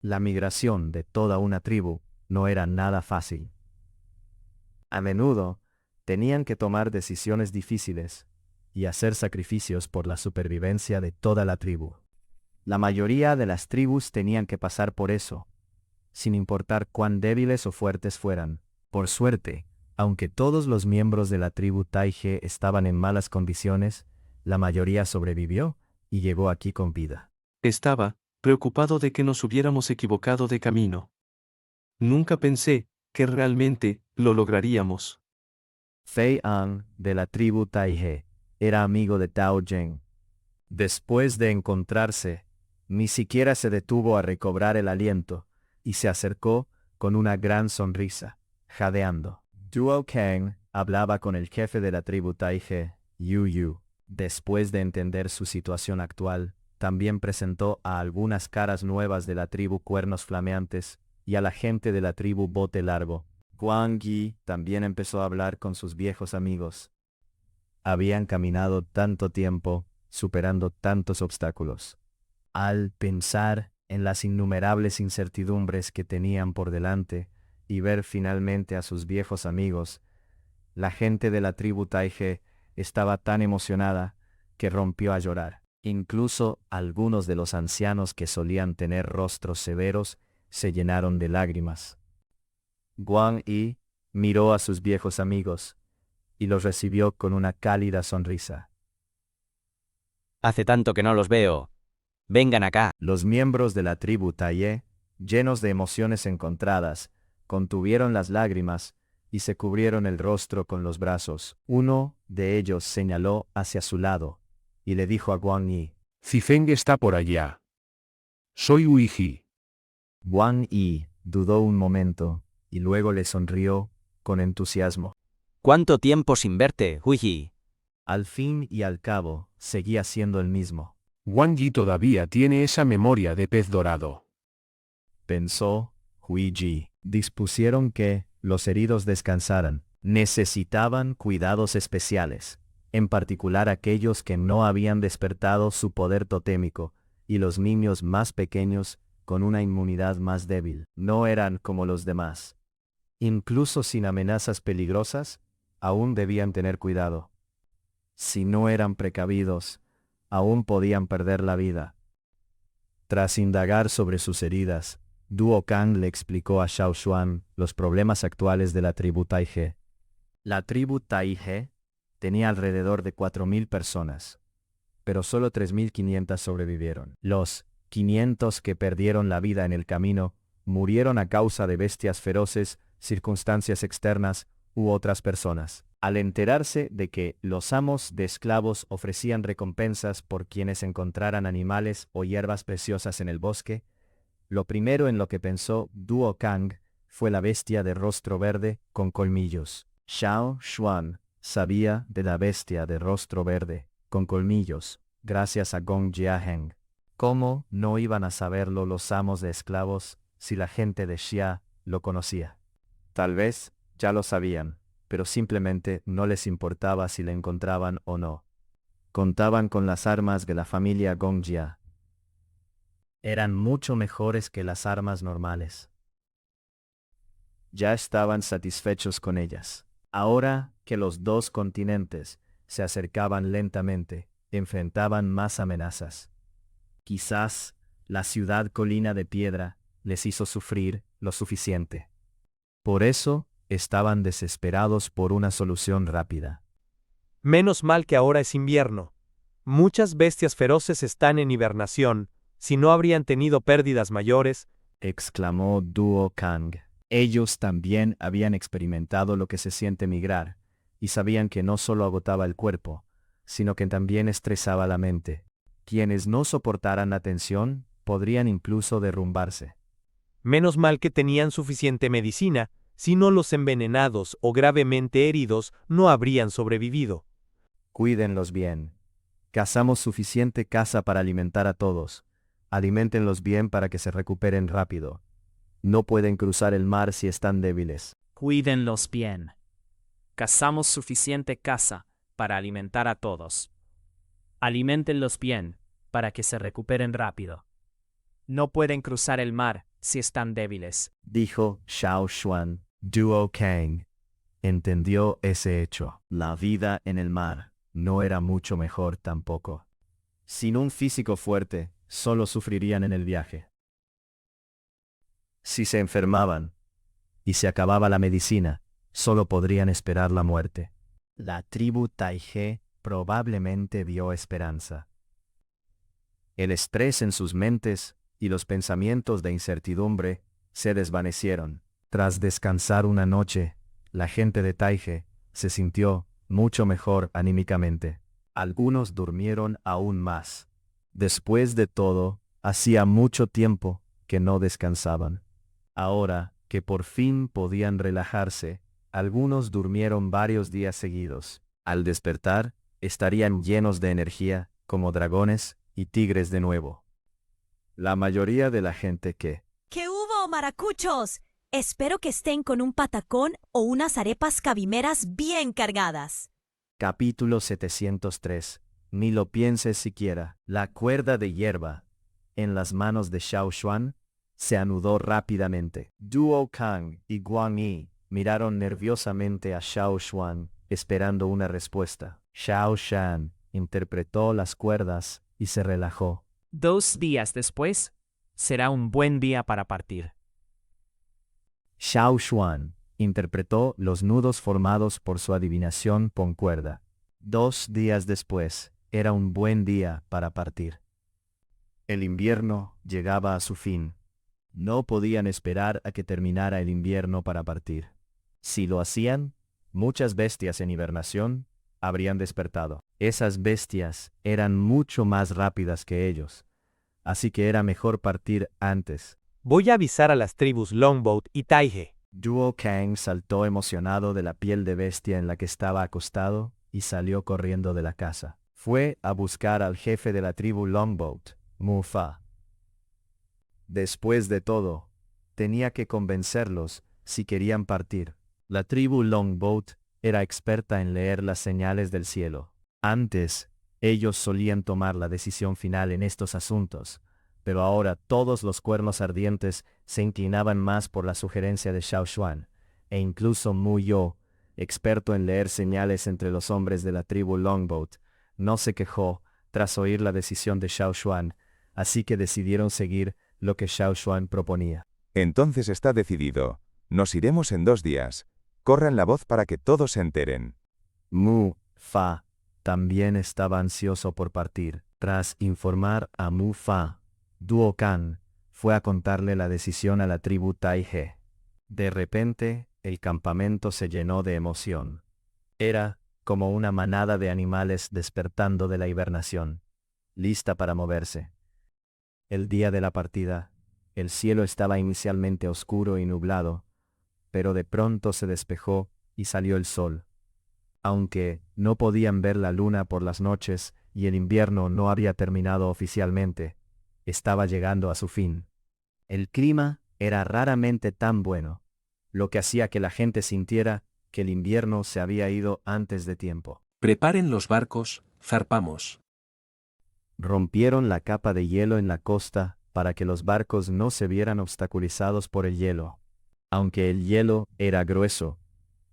La migración de toda una tribu no era nada fácil. A menudo, tenían que tomar decisiones difíciles y hacer sacrificios por la supervivencia de toda la tribu. La mayoría de las tribus tenían que pasar por eso, sin importar cuán débiles o fuertes fueran. Por suerte, aunque todos los miembros de la tribu Taizhe estaban en malas condiciones, la mayoría sobrevivió y llegó aquí con vida. Estaba preocupado de que nos hubiéramos equivocado de camino. Nunca pensé que realmente lo lograríamos. Fei An, de la tribu Taizhe, era amigo de Tao Zheng. Después de encontrarse, ni siquiera se detuvo a recobrar el aliento, y se acercó con una gran sonrisa, jadeando. Duo Kang hablaba con el jefe de la tribu Taizhe, Yu Yu. Después de entender su situación actual, también presentó a algunas caras nuevas de la tribu Cuernos Flameantes y a la gente de la tribu Bote Largo. Guan Yi también empezó a hablar con sus viejos amigos. Habían caminado tanto tiempo, superando tantos obstáculos. Al pensar en las innumerables incertidumbres que tenían por delante y ver finalmente a sus viejos amigos, la gente de la tribu Taizhe estaba tan emocionada que rompió a llorar. Incluso algunos de los ancianos que solían tener rostros severos se llenaron de lágrimas. Guan Yi miró a sus viejos amigos y los recibió con una cálida sonrisa. Hace tanto que no los veo. Vengan acá. Los miembros de la tribu Taizhe, llenos de emociones encontradas, contuvieron las lágrimas y se cubrieron el rostro con los brazos. Uno de ellos señaló hacia su lado y le dijo a Guan Yi: Zifeng está por allá. Soy Uiji. Guan Yi dudó un momento y luego le sonrió con entusiasmo. ¿Cuánto tiempo sin verte, Huiji? Al fin y al cabo, seguía siendo el mismo. Wang Yi todavía tiene esa memoria de pez dorado. Pensó Huiji. Dispusieron que los heridos descansaran. Necesitaban cuidados especiales, en particular aquellos que no habían despertado su poder totémico, y los niños más pequeños con una inmunidad más débil. No eran como los demás. Incluso sin amenazas peligrosas, aún debían tener cuidado. Si no eran precavidos, aún podían perder la vida. Tras indagar sobre sus heridas, Duo Kang le explicó a Xiao Xuan los problemas actuales de la tribu Taizhe. La tribu Taizhe tenía alrededor de 4.000 personas, pero solo 3.500 sobrevivieron. Los 500 que perdieron la vida en el camino murieron a causa de bestias feroces, circunstancias externas u otras personas. Al enterarse de que los amos de esclavos ofrecían recompensas por quienes encontraran animales o hierbas preciosas en el bosque, lo primero en lo que pensó Duo Kang fue la bestia de rostro verde con colmillos. Xiao Xuan sabía de la bestia de rostro verde con colmillos, gracias a Gong Jiaheng. ¿Cómo no iban a saberlo los amos de esclavos si la gente de Xia lo conocía? Tal vez ya lo sabían, pero simplemente no les importaba si le encontraban o no. Contaban con las armas de la familia Gongjia. Eran mucho mejores que las armas normales. Ya estaban satisfechos con ellas. Ahora que los dos continentes se acercaban lentamente, enfrentaban más amenazas. Quizás la ciudad colina de piedra les hizo sufrir lo suficiente. Por eso, estaban desesperados por una solución rápida. Menos mal que ahora es invierno. Muchas bestias feroces están en hibernación, si no habrían tenido pérdidas mayores, exclamó Duo Kang. Ellos también habían experimentado lo que se siente migrar, y sabían que no solo agotaba el cuerpo, sino que también estresaba la mente. Quienes no soportaran la tensión podrían incluso derrumbarse. Menos mal que tenían suficiente medicina, si no los envenenados o gravemente heridos no habrían sobrevivido. Cuídenlos bien. Cazamos suficiente caza para alimentar a todos. Aliméntenlos bien para que se recuperen rápido. No pueden cruzar el mar si están débiles. Cuídenlos bien. Cazamos suficiente caza para alimentar a todos. Aliméntenlos bien para que se recuperen rápido. No pueden cruzar el mar si están débiles, dijo Xiao Xuan. Duo Kang entendió ese hecho. La vida en el mar no era mucho mejor tampoco. Sin un físico fuerte, solo sufrirían en el viaje. Si se enfermaban y se acababa la medicina, solo podrían esperar la muerte. La tribu Taige probablemente vio esperanza. El estrés en sus mentes y los pensamientos de incertidumbre se desvanecieron. Tras descansar una noche, la gente de Taige se sintió mucho mejor anímicamente. Algunos durmieron aún más. Después de todo, hacía mucho tiempo que no descansaban. Ahora que por fin podían relajarse, algunos durmieron varios días seguidos. Al despertar, estarían llenos de energía, como dragones y tigres de nuevo. La mayoría de la gente que... ¿Qué hubo, maracuchos? Espero que estén con un patacón o unas arepas cabimeras bien cargadas. Capítulo 703. Ni lo pienses siquiera. La cuerda de hierba, en las manos de Xiao Xuan, se anudó rápidamente. Duo Kang y Guang Yi miraron nerviosamente a Xiao Xuan, esperando una respuesta. Xiao Xuan interpretó las cuerdas y se relajó. 2 días después, será un buen día para partir. Xiao Xuan interpretó los nudos formados por su adivinación con cuerda. 2 días después, era un buen día para partir. El invierno llegaba a su fin. No podían esperar a que terminara el invierno para partir. Si lo hacían, muchas bestias en hibernación habrían despertado. Esas bestias eran mucho más rápidas que ellos, así que era mejor partir antes. Voy a avisar a las tribus Longboat y Taige. Duo Kang saltó emocionado de la piel de bestia en la que estaba acostado y salió corriendo de la casa. Fue a buscar al jefe de la tribu Longboat, Mu Fa. Después de todo, tenía que convencerlos si querían partir. La tribu Longboat era experta en leer las señales del cielo. Antes, ellos solían tomar la decisión final en estos asuntos, pero ahora todos los cuernos ardientes se inclinaban más por la sugerencia de Xiao Xuan, e incluso Mu Yo, experto en leer señales entre los hombres de la tribu Longboat, no se quejó tras oír la decisión de Xiao Xuan, así que decidieron seguir lo que Xiao Xuan proponía. Entonces está decidido. Nos iremos en 2 días. Corran la voz para que todos se enteren. Mu Fa también estaba ansioso por partir. Tras informar a Mu Fa, Duo Kang fue a contarle la decisión a la tribu Taige. De repente, el campamento se llenó de emoción. Era como una manada de animales despertando de la hibernación, lista para moverse. El día de la partida, el cielo estaba inicialmente oscuro y nublado, pero de pronto se despejó y salió el sol. Aunque no podían ver la luna por las noches y el invierno no había terminado oficialmente, estaba llegando a su fin. El clima era raramente tan bueno, lo que hacía que la gente sintiera que el invierno se había ido antes de tiempo. Preparen los barcos, zarpamos. Rompieron la capa de hielo en la costa para que los barcos no se vieran obstaculizados por el hielo. Aunque el hielo era grueso,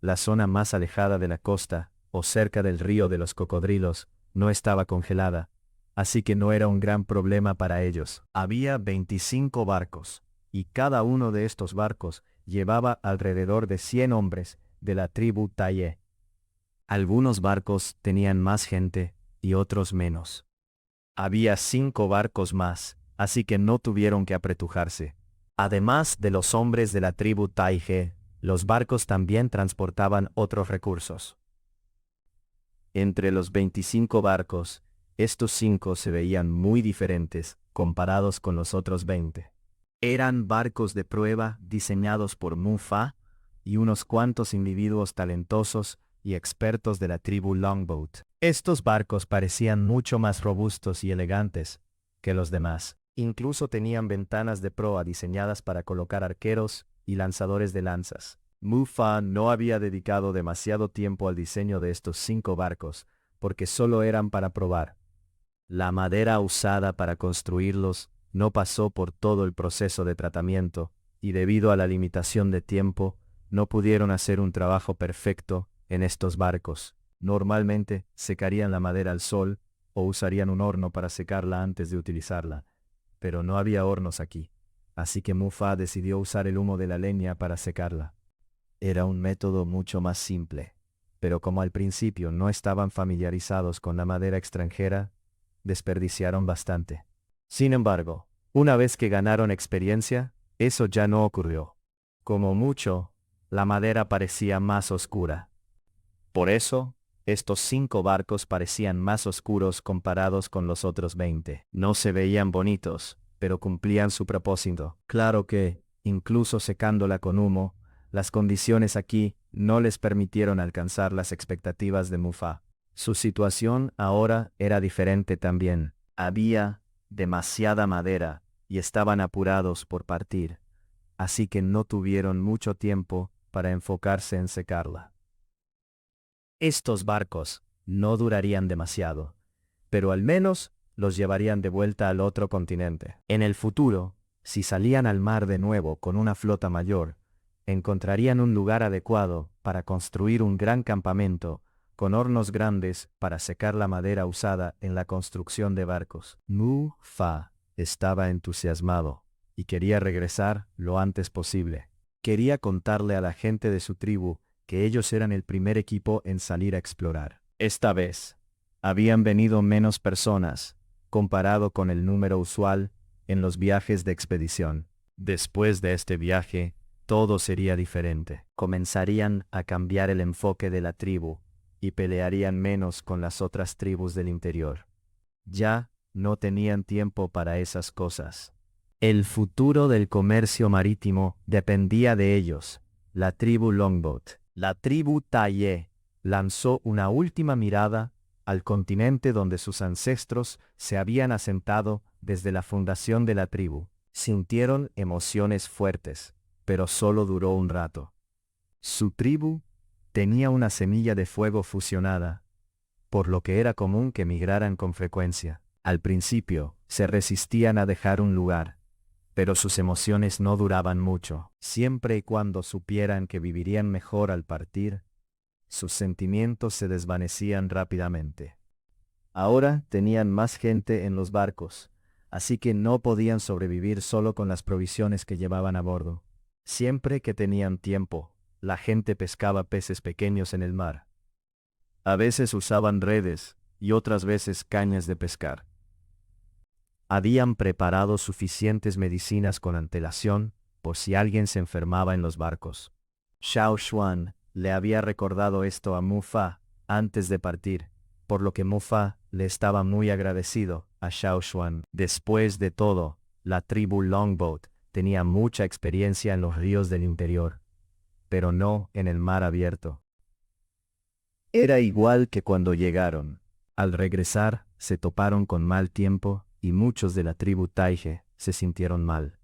la zona más alejada de la costa, o cerca del río de los cocodrilos, no estaba congelada, así que no era un gran problema para ellos. Había 25 barcos, y cada uno de estos barcos llevaba alrededor de 100 hombres de la tribu Taye. Algunos barcos tenían más gente y otros menos. Había 5 barcos más, así que no tuvieron que apretujarse. Además de los hombres de la tribu Taige, los barcos también transportaban otros recursos. Entre los 25 barcos, estos 5 se veían muy diferentes comparados con los otros 20. Eran barcos de prueba diseñados por Mu-Fa y unos cuantos individuos talentosos y expertos de la tribu Longboat. Estos barcos parecían mucho más robustos y elegantes que los demás. Incluso tenían ventanas de proa diseñadas para colocar arqueros y lanzadores de lanzas. Mu-Fa no había dedicado demasiado tiempo al diseño de estos 5 barcos, porque solo eran para probar. La madera usada para construirlos no pasó por todo el proceso de tratamiento, y debido a la limitación de tiempo, no pudieron hacer un trabajo perfecto en estos barcos. Normalmente secarían la madera al sol o usarían un horno para secarla antes de utilizarla, pero no había hornos aquí, así que Mu-Fa decidió usar el humo de la leña para secarla. Era un método mucho más simple, pero como al principio no estaban familiarizados con la madera extranjera, desperdiciaron bastante. Sin embargo, una vez que ganaron experiencia, eso ya no ocurrió. Como mucho, la madera parecía más oscura. Por eso, estos 5 barcos parecían más oscuros comparados con los otros 20. No se veían bonitos, pero cumplían su propósito. Claro que, incluso secándola con humo, las condiciones aquí no les permitieron alcanzar las expectativas de Mu-Fa. Su situación ahora era diferente también. Había demasiada madera y estaban apurados por partir, así que no tuvieron mucho tiempo para enfocarse en secarla. Estos barcos no durarían demasiado, pero al menos los llevarían de vuelta al otro continente. En el futuro, si salían al mar de nuevo con una flota mayor, encontrarían un lugar adecuado para construir un gran campamento con hornos grandes para secar la madera usada en la construcción de barcos. Mu-Fa estaba entusiasmado y quería regresar lo antes posible. Quería contarle a la gente de su tribu que ellos eran el primer equipo en salir a explorar. Esta vez, habían venido menos personas, comparado con el número usual en los viajes de expedición. Después de este viaje, todo sería diferente. Comenzarían a cambiar el enfoque de la tribu y pelearían menos con las otras tribus del interior. Ya no tenían tiempo para esas cosas. El futuro del comercio marítimo dependía de ellos. La tribu Longboat. La tribu Taye lanzó una última mirada al continente donde sus ancestros se habían asentado desde la fundación de la tribu. Sintieron emociones fuertes, pero solo duró un rato. Su tribu tenía una semilla de fuego fusionada, por lo que era común que migraran con frecuencia. Al principio, se resistían a dejar un lugar, pero sus emociones no duraban mucho. Siempre y cuando supieran que vivirían mejor al partir, sus sentimientos se desvanecían rápidamente. Ahora tenían más gente en los barcos, así que no podían sobrevivir solo con las provisiones que llevaban a bordo. Siempre que tenían tiempo, la gente pescaba peces pequeños en el mar. A veces usaban redes y otras veces cañas de pescar. Habían preparado suficientes medicinas con antelación por si alguien se enfermaba en los barcos. Xiao Xuan le había recordado esto a Mu-Fa antes de partir, por lo que Mu-Fa le estaba muy agradecido a Xiao Xuan. Después de todo, la tribu Longboat tenía mucha experiencia en los ríos del interior, pero no en el mar abierto. Era igual que cuando llegaron. Al regresar, se toparon con mal tiempo y muchos de la tribu Taige se sintieron mal.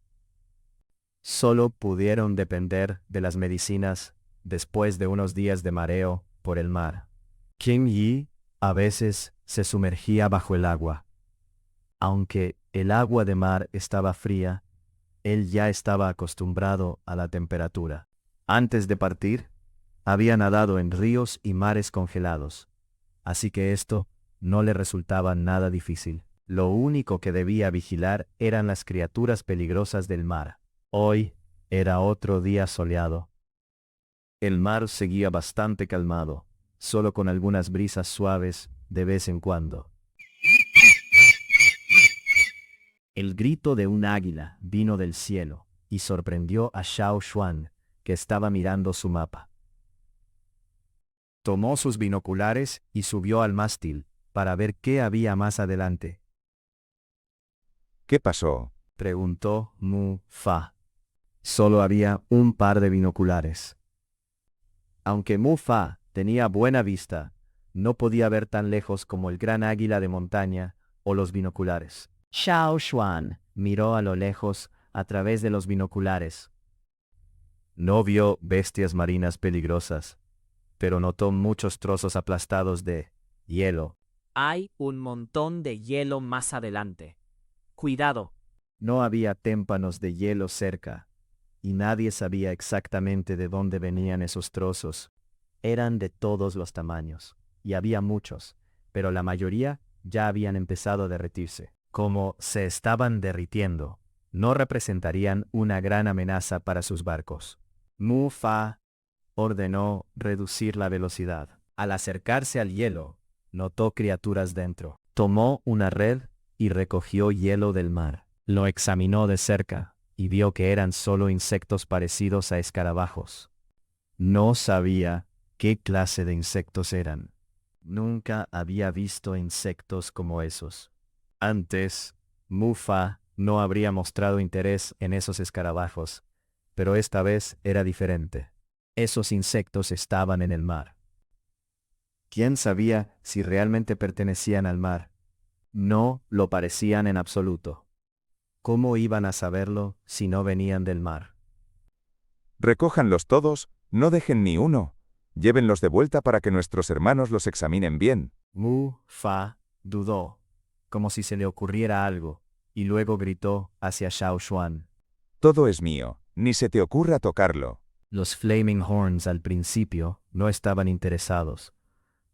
Solo pudieron depender de las medicinas después de unos días de mareo por el mar. Kim Yi a veces se sumergía bajo el agua. Aunque el agua de mar estaba fría, él ya estaba acostumbrado a la temperatura. Antes de partir, había nadado en ríos y mares congelados, así que esto no le resultaba nada difícil. Lo único que debía vigilar eran las criaturas peligrosas del mar. Hoy era otro día soleado. El mar seguía bastante calmado, solo con algunas brisas suaves de vez en cuando. El grito de un águila vino del cielo y sorprendió a Xiao Xuan, que estaba mirando su mapa. Tomó sus binoculares y subió al mástil para ver qué había más adelante. ¿Qué pasó? Preguntó Mu Fa. Solo había un par de binoculares. Aunque Mu Fa tenía buena vista, no podía ver tan lejos como el gran águila de montaña o los binoculares. Xiao Xuan miró a lo lejos a través de los binoculares. No vio bestias marinas peligrosas, pero notó muchos trozos aplastados de hielo. Hay un montón de hielo más adelante. Cuidado. No había témpanos de hielo cerca, y nadie sabía exactamente de dónde venían esos trozos. Eran de todos los tamaños, y había muchos, pero la mayoría ya habían empezado a derretirse. Como se estaban derritiendo, no representarían una gran amenaza para sus barcos. Mu Fa ordenó reducir la velocidad. Al acercarse al hielo, notó criaturas dentro. Tomó una red y recogió hielo del mar. Lo examinó de cerca y vio que eran solo insectos parecidos a escarabajos. No sabía qué clase de insectos eran. Nunca había visto insectos como esos. Antes, Mu Fa no habría mostrado interés en esos escarabajos, pero esta vez era diferente. Esos insectos estaban en el mar. ¿Quién sabía si realmente pertenecían al mar? No lo parecían en absoluto. ¿Cómo iban a saberlo si no venían del mar? Recójanlos todos, no dejen ni uno. Llévenlos de vuelta para que nuestros hermanos los examinen bien. Mu Fa dudó, como si se le ocurriera algo, y luego gritó hacia Xiao Xuan. Todo es mío, ni se te ocurra tocarlo. Los Flaming Horns al principio no estaban interesados,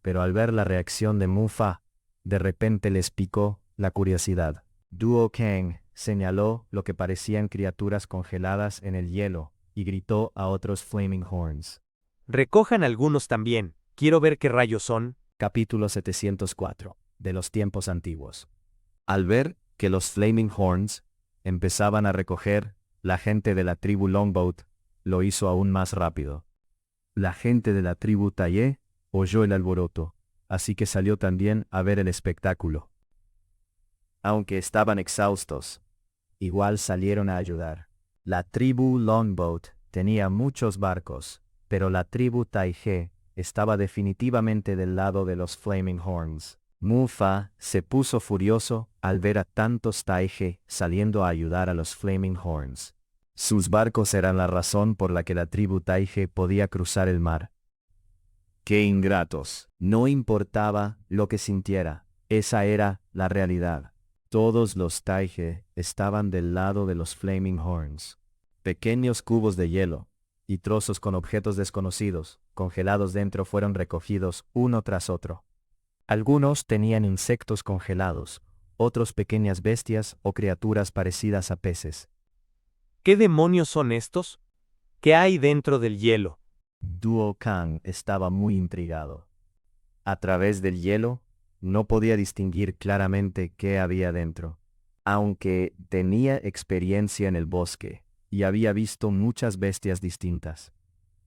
pero al ver la reacción de Mu Fa, de repente les picó la curiosidad. Duo Kang señaló lo que parecían criaturas congeladas en el hielo y gritó a otros Flaming Horns. Recojan algunos también, quiero ver qué rayos son. Capítulo 704, de los tiempos antiguos. Al ver que los Flaming Horns empezaban a recoger, la gente de la tribu Longboat lo hizo aún más rápido. La gente de la tribu Taiye oyó el alboroto, así que salió también a ver el espectáculo. Aunque estaban exhaustos, igual salieron a ayudar. La tribu Longboat tenía muchos barcos, pero la tribu Taiye estaba definitivamente del lado de los Flaming Horns. Mu Fa se puso furioso al ver a tantos Taiye saliendo a ayudar a los Flaming Horns. Sus barcos eran la razón por la que la tribu Taiye podía cruzar el mar. ¡Qué ingratos! No importaba lo que sintiera, esa era la realidad. Todos los Taiye estaban del lado de los Flaming Horns. Pequeños cubos de hielo y trozos con objetos desconocidos, congelados dentro, fueron recogidos uno tras otro. Algunos tenían insectos congelados, otros pequeñas bestias o criaturas parecidas a peces. ¿Qué demonios son estos? ¿Qué hay dentro del hielo? Duo Kang estaba muy intrigado. A través del hielo, no podía distinguir claramente qué había dentro. Aunque tenía experiencia en el bosque y había visto muchas bestias distintas,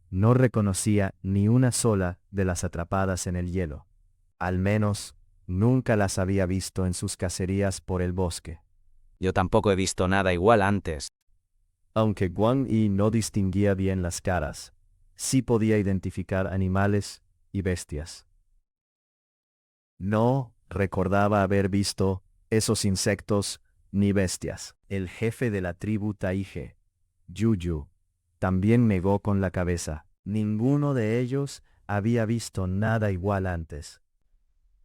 no reconocía ni una sola de las atrapadas en el hielo. Al menos, nunca las había visto en sus cacerías por el bosque. Yo tampoco he visto nada igual antes. Aunque Guang Yi no distinguía bien las caras, sí podía identificar animales y bestias. No recordaba haber visto esos insectos ni bestias. El jefe de la tribu Taiye, Yuyu, también negó con la cabeza. Ninguno de ellos había visto nada igual antes.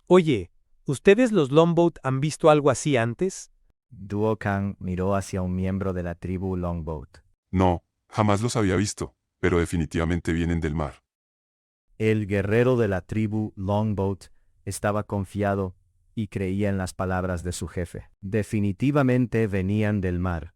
Oye, ¿ustedes los Longboat han visto algo así antes? Duo Kang miró hacia un miembro de la tribu Longboat. No, jamás los había visto, pero definitivamente vienen del mar. El guerrero de la tribu Longboat estaba confiado y creía en las palabras de su jefe. Definitivamente venían del mar.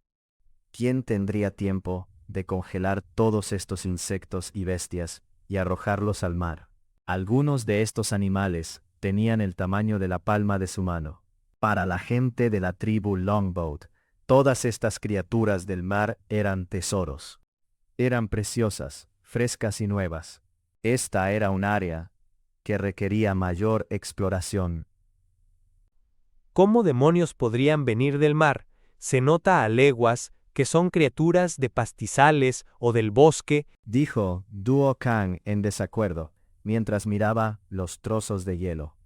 ¿Quién tendría tiempo de congelar todos estos insectos y bestias y arrojarlos al mar? Algunos de estos animales tenían el tamaño de la palma de su mano. Para la gente de la tribu Longboat, todas estas criaturas del mar eran tesoros. Eran preciosas, frescas y nuevas. Esta era un área que requería mayor exploración. ¿Cómo demonios podrían venir del mar? Se nota a leguas que son criaturas de pastizales o del bosque, dijo Duo Kang en desacuerdo, mientras miraba los trozos de hielo.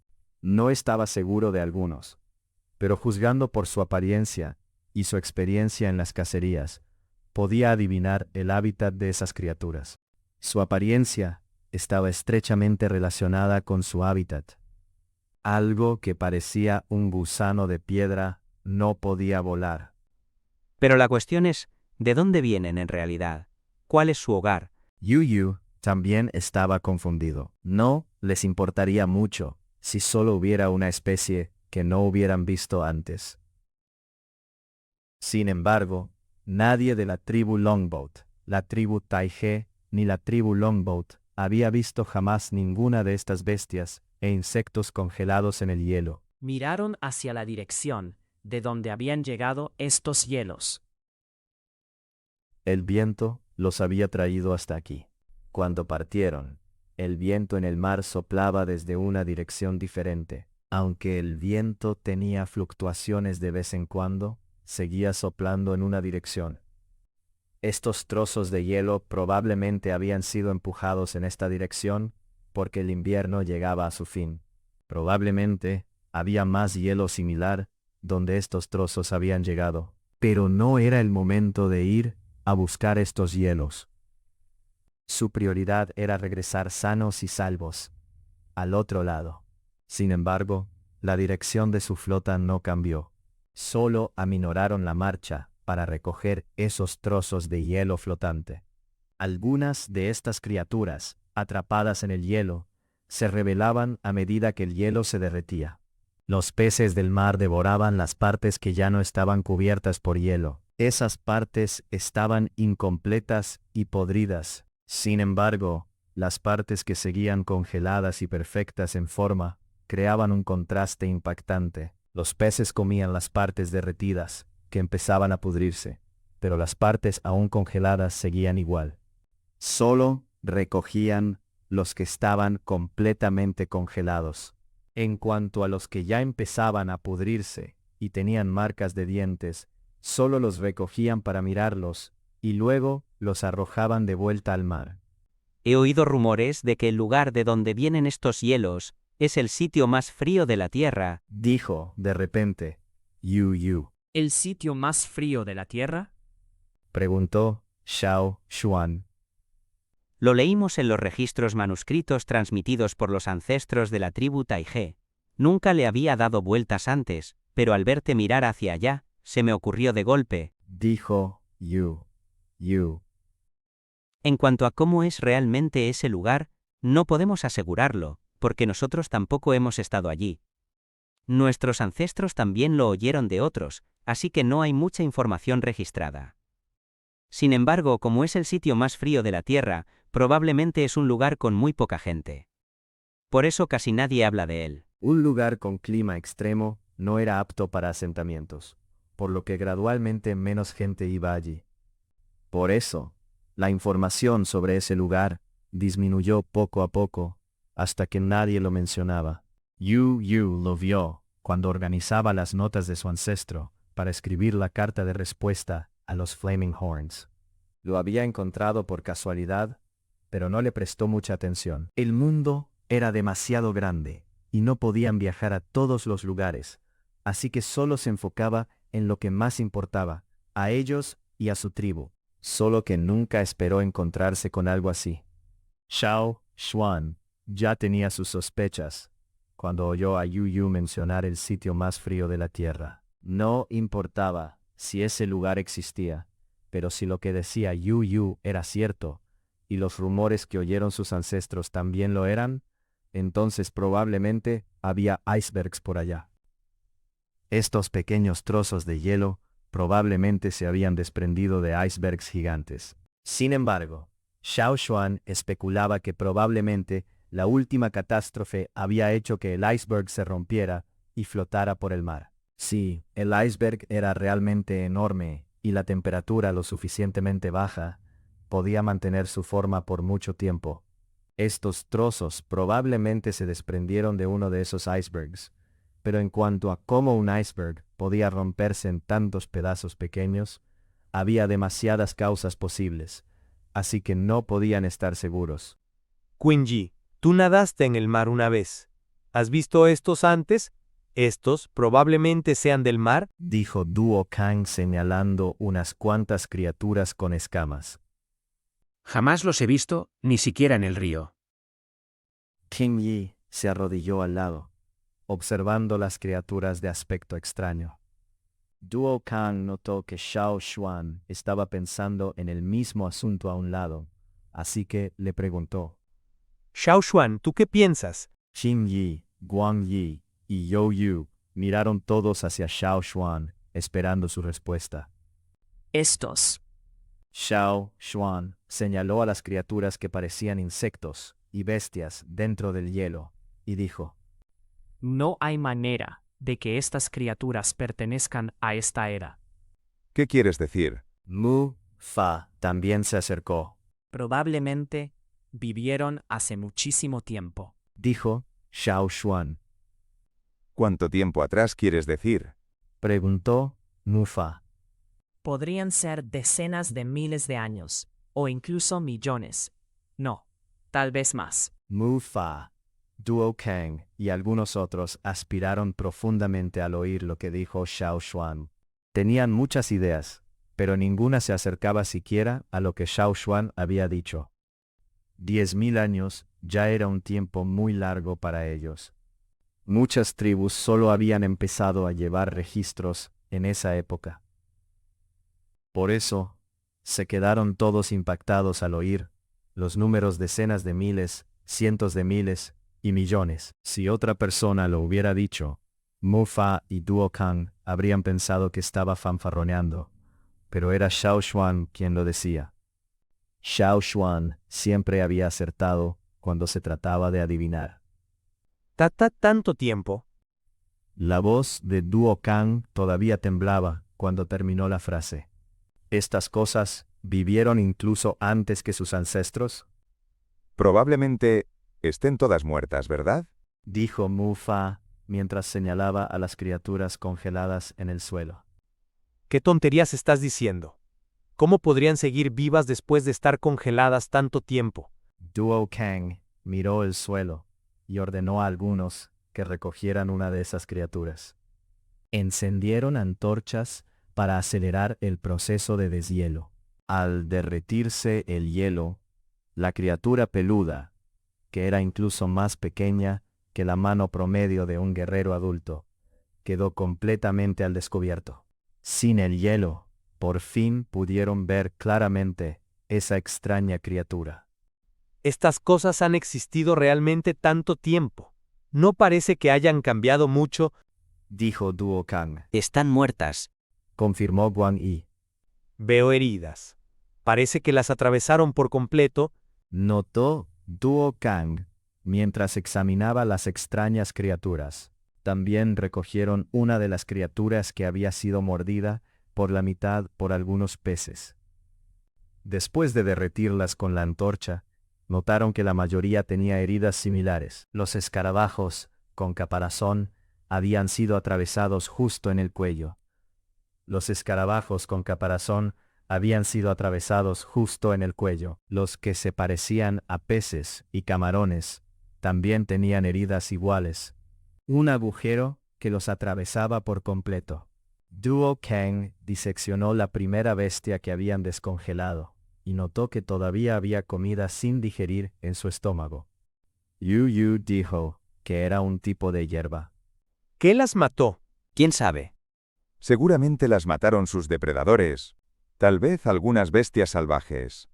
No estaba seguro de algunos, pero juzgando por su apariencia y su experiencia en las cacerías, podía adivinar el hábitat de esas criaturas. Su apariencia estaba estrechamente relacionada con su hábitat. Algo que parecía un gusano de piedra no podía volar. Pero la cuestión es, ¿de dónde vienen en realidad? ¿Cuál es su hogar? Yu también estaba confundido. No les importaría mucho si solo hubiera una especie que no hubieran visto antes. Sin embargo, nadie de la tribu Longboat, la tribu Taige, ni la tribu Longboat había visto jamás ninguna de estas bestias e insectos congelados en el hielo. Miraron hacia la dirección de donde habían llegado estos hielos. El viento los había traído hasta aquí. Cuando partieron, el viento en el mar soplaba desde una dirección diferente. Aunque el viento tenía fluctuaciones de vez en cuando, seguía soplando en una dirección. Estos trozos de hielo probablemente habían sido empujados en esta dirección porque el invierno llegaba a su fin. Probablemente había más hielo similar donde estos trozos habían llegado, pero no era el momento de ir a buscar estos hielos. Su prioridad era regresar sanos y salvos al otro lado. Sin embargo, la dirección de su flota no cambió. Solo aminoraron la marcha para recoger esos trozos de hielo flotante. Algunas de estas criaturas, atrapadas en el hielo, se rebelaban a medida que el hielo se derretía. Los peces del mar devoraban las partes que ya no estaban cubiertas por hielo. Esas partes estaban incompletas y podridas. Sin embargo, las partes que seguían congeladas y perfectas en forma, creaban un contraste impactante. Los peces comían las partes derretidas, que empezaban a pudrirse, pero las partes aún congeladas seguían igual. Solo recogían los que estaban completamente congelados. En cuanto a los que ya empezaban a pudrirse y tenían marcas de dientes, solo los recogían para mirarlos y luego los arrojaban de vuelta al mar. He oído rumores de que el lugar de donde vienen estos hielos es el sitio más frío de la Tierra, dijo de repente Yu. ¿El sitio más frío de la Tierra? Preguntó Xiao Xuan. Lo leímos en los registros manuscritos transmitidos por los ancestros de la tribu Taige. Nunca le había dado vueltas antes, pero al verte mirar hacia allá, se me ocurrió de golpe, dijo Yu. En cuanto a cómo es realmente ese lugar, no podemos asegurarlo, porque nosotros tampoco hemos estado allí. Nuestros ancestros también lo oyeron de otros, así que no hay mucha información registrada. Sin embargo, como es el sitio más frío de la Tierra, probablemente es un lugar con muy poca gente. Por eso casi nadie habla de él. Un lugar con clima extremo no era apto para asentamientos, por lo que gradualmente menos gente iba allí. Por eso, la información sobre ese lugar disminuyó poco a poco, hasta que nadie lo mencionaba. Yu lo vio cuando organizaba las notas de su ancestro para escribir la carta de respuesta a los Flaming Horns. Lo había encontrado por casualidad, pero no le prestó mucha atención. El mundo era demasiado grande y no podían viajar a todos los lugares, así que solo se enfocaba en lo que más importaba, a ellos y a su tribu. Solo que nunca esperó encontrarse con algo así. Xiao Xuan ya tenía sus sospechas cuando oyó a Yu mencionar el sitio más frío de la Tierra. No importaba si ese lugar existía, pero si lo que decía Yu era cierto, y los rumores que oyeron sus ancestros también lo eran, entonces probablemente había icebergs por allá. Estos pequeños trozos de hielo probablemente se habían desprendido de icebergs gigantes. Sin embargo, Xiao Xuan especulaba que probablemente La última catástrofe había hecho que el iceberg se rompiera y flotara por el mar. Sí, el iceberg era realmente enorme y la temperatura lo suficientemente baja, podía mantener su forma por mucho tiempo. Estos trozos probablemente se desprendieron de uno de esos icebergs, pero en cuanto a cómo un iceberg podía romperse en tantos pedazos pequeños, había demasiadas causas posibles, así que no podían estar seguros. Quinji, tú nadaste en el mar una vez. ¿Has visto estos antes? Estos probablemente sean del mar, dijo Duo Kang señalando unas cuantas criaturas con escamas. Jamás los he visto, ni siquiera en el río. Qin Yi se arrodilló al lado, observando las criaturas de aspecto extraño. Duo Kang notó que Xiao Xuan estaba pensando en el mismo asunto a un lado, así que le preguntó. Xiao Xuan, ¿tú qué piensas? Qin Yi, Guang Yi y You Yu miraron todos hacia Xiao Xuan, esperando su respuesta. Estos. Xiao Xuan señaló a las criaturas que parecían insectos y bestias dentro del hielo, y dijo. No hay manera de que estas criaturas pertenezcan a esta era. ¿Qué quieres decir? Mu Fa también se acercó. Probablemente vivieron hace muchísimo tiempo, dijo Xiao Xuan. ¿Cuánto tiempo atrás quieres decir? Preguntó Mu Fa. Podrían ser decenas de miles de años, o incluso millones. No, tal vez más. Mu Fa, Duo Kang y algunos otros aspiraron profundamente al oír lo que dijo Xiao Xuan. Tenían muchas ideas, pero ninguna se acercaba siquiera a lo que Xiao Xuan había dicho. 10.000 años ya era un tiempo muy largo para ellos. Muchas tribus solo habían empezado a llevar registros en esa época. Por eso, se quedaron todos impactados al oír los números decenas de miles, cientos de miles y millones. Si otra persona lo hubiera dicho, Mu Fa y Duo Kang habrían pensado que estaba fanfarroneando, pero era Xiao Xuan quien lo decía. Xiao Xuan siempre había acertado cuando se trataba de adivinar. ¿Tanto tiempo? La voz de Duo Kang todavía temblaba cuando terminó la frase. ¿Estas cosas vivieron incluso antes que sus ancestros? Probablemente estén todas muertas, ¿verdad? Dijo Mu Fa mientras señalaba a las criaturas congeladas en el suelo. ¿Qué tonterías estás diciendo? ¿Cómo podrían seguir vivas después de estar congeladas tanto tiempo? Duo Kang miró el suelo y ordenó a algunos que recogieran una de esas criaturas. Encendieron antorchas para acelerar el proceso de deshielo. Al derretirse el hielo, la criatura peluda, que era incluso más pequeña que la mano promedio de un guerrero adulto, quedó completamente al descubierto. Sin el hielo, por fin pudieron ver claramente esa extraña criatura. Estas cosas han existido realmente tanto tiempo. No parece que hayan cambiado mucho, dijo Duo Kang. Están muertas, confirmó Guang Yi. Veo heridas. Parece que las atravesaron por completo, notó Duo Kang mientras examinaba las extrañas criaturas. También recogieron una de las criaturas que había sido mordida por la mitad por algunos peces. Después de derretirlas con la antorcha, notaron que la mayoría tenía heridas similares. Los escarabajos, con caparazón, habían sido atravesados justo en el cuello. Los escarabajos con caparazón habían sido atravesados justo en el cuello. Los que se parecían a peces y camarones también tenían heridas iguales. Un agujero que los atravesaba por completo. Duo Kang diseccionó la primera bestia que habían descongelado y notó que todavía había comida sin digerir en su estómago. Yu Yu dijo que era un tipo de hierba. ¿Qué las mató? ¿Quién sabe? Seguramente las mataron sus depredadores, tal vez algunas bestias salvajes.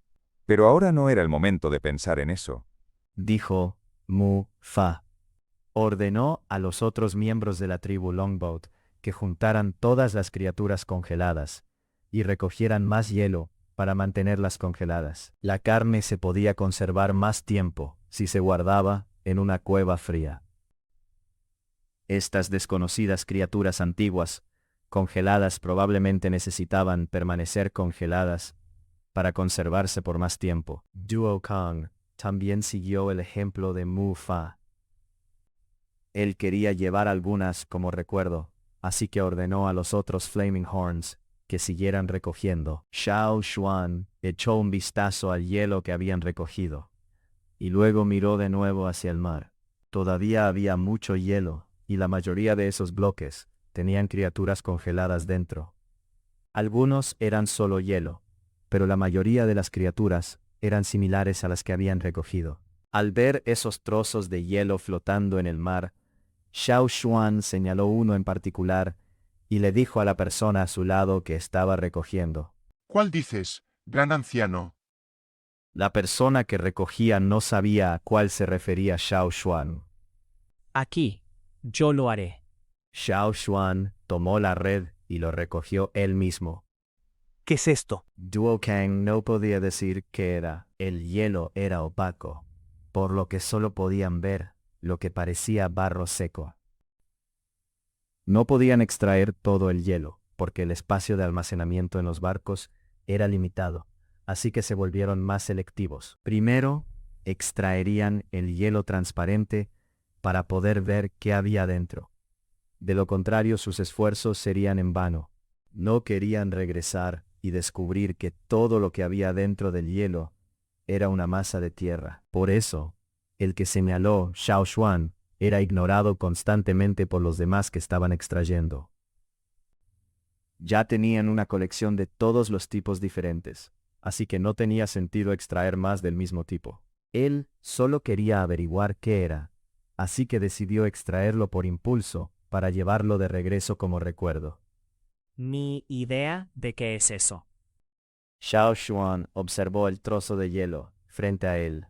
Pero ahora no era el momento de pensar en eso. Dijo Mu Fa. Ordenó a los otros miembros de la tribu Longboat que juntaran todas las criaturas congeladas y recogieran más hielo para mantenerlas congeladas. La carne se podía conservar más tiempo si se guardaba en una cueva fría. Estas desconocidas criaturas antiguas, congeladas, probablemente necesitaban permanecer congeladas para conservarse por más tiempo. Duo Kong también siguió el ejemplo de Mu Fa. Él quería llevar algunas como recuerdo, así que ordenó a los otros Flaming Horns que siguieran recogiendo. Xiao Xuan echó un vistazo al hielo que habían recogido, y luego miró de nuevo hacia el mar. Todavía había mucho hielo, y la mayoría de esos bloques tenían criaturas congeladas dentro. Algunos eran solo hielo, pero la mayoría de las criaturas eran similares a las que habían recogido. Al ver esos trozos de hielo flotando en el mar, Xiao Xuan señaló uno en particular y le dijo a la persona a su lado que estaba recogiendo. ¿Cuál dices, gran anciano? La persona que recogía no sabía a cuál se refería Xiao Xuan. Aquí, yo lo haré. Xiao Xuan tomó la red y lo recogió él mismo. ¿Qué es esto? Duo Kang no podía decir qué era. El hielo era opaco, por lo que solo podían ver lo que parecía barro seco. No podían extraer todo el hielo, porque el espacio de almacenamiento en los barcos era limitado, así que se volvieron más selectivos. Primero, extraerían el hielo transparente para poder ver qué había dentro. De lo contrario, sus esfuerzos serían en vano. No querían regresar y descubrir que todo lo que había dentro del hielo era una masa de tierra. Por eso, el que señaló Xiao Xuan era ignorado constantemente por los demás que estaban extrayendo. Ya tenían una colección de todos los tipos diferentes, así que no tenía sentido extraer más del mismo tipo. Él solo quería averiguar qué era, así que decidió extraerlo por impulso para llevarlo de regreso como recuerdo. Ni idea de qué es eso. Xiao Xuan observó el trozo de hielo frente a él.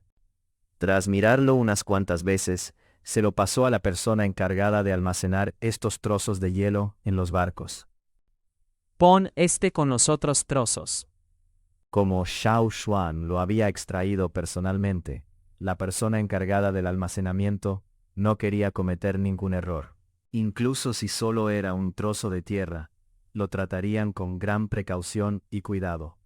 Tras mirarlo unas cuantas veces, se lo pasó a la persona encargada de almacenar estos trozos de hielo en los barcos. Pon este con los otros trozos. Como Xiao Xuan lo había extraído personalmente, la persona encargada del almacenamiento no quería cometer ningún error. Incluso si solo era un trozo de tierra, lo tratarían con gran precaución y cuidado.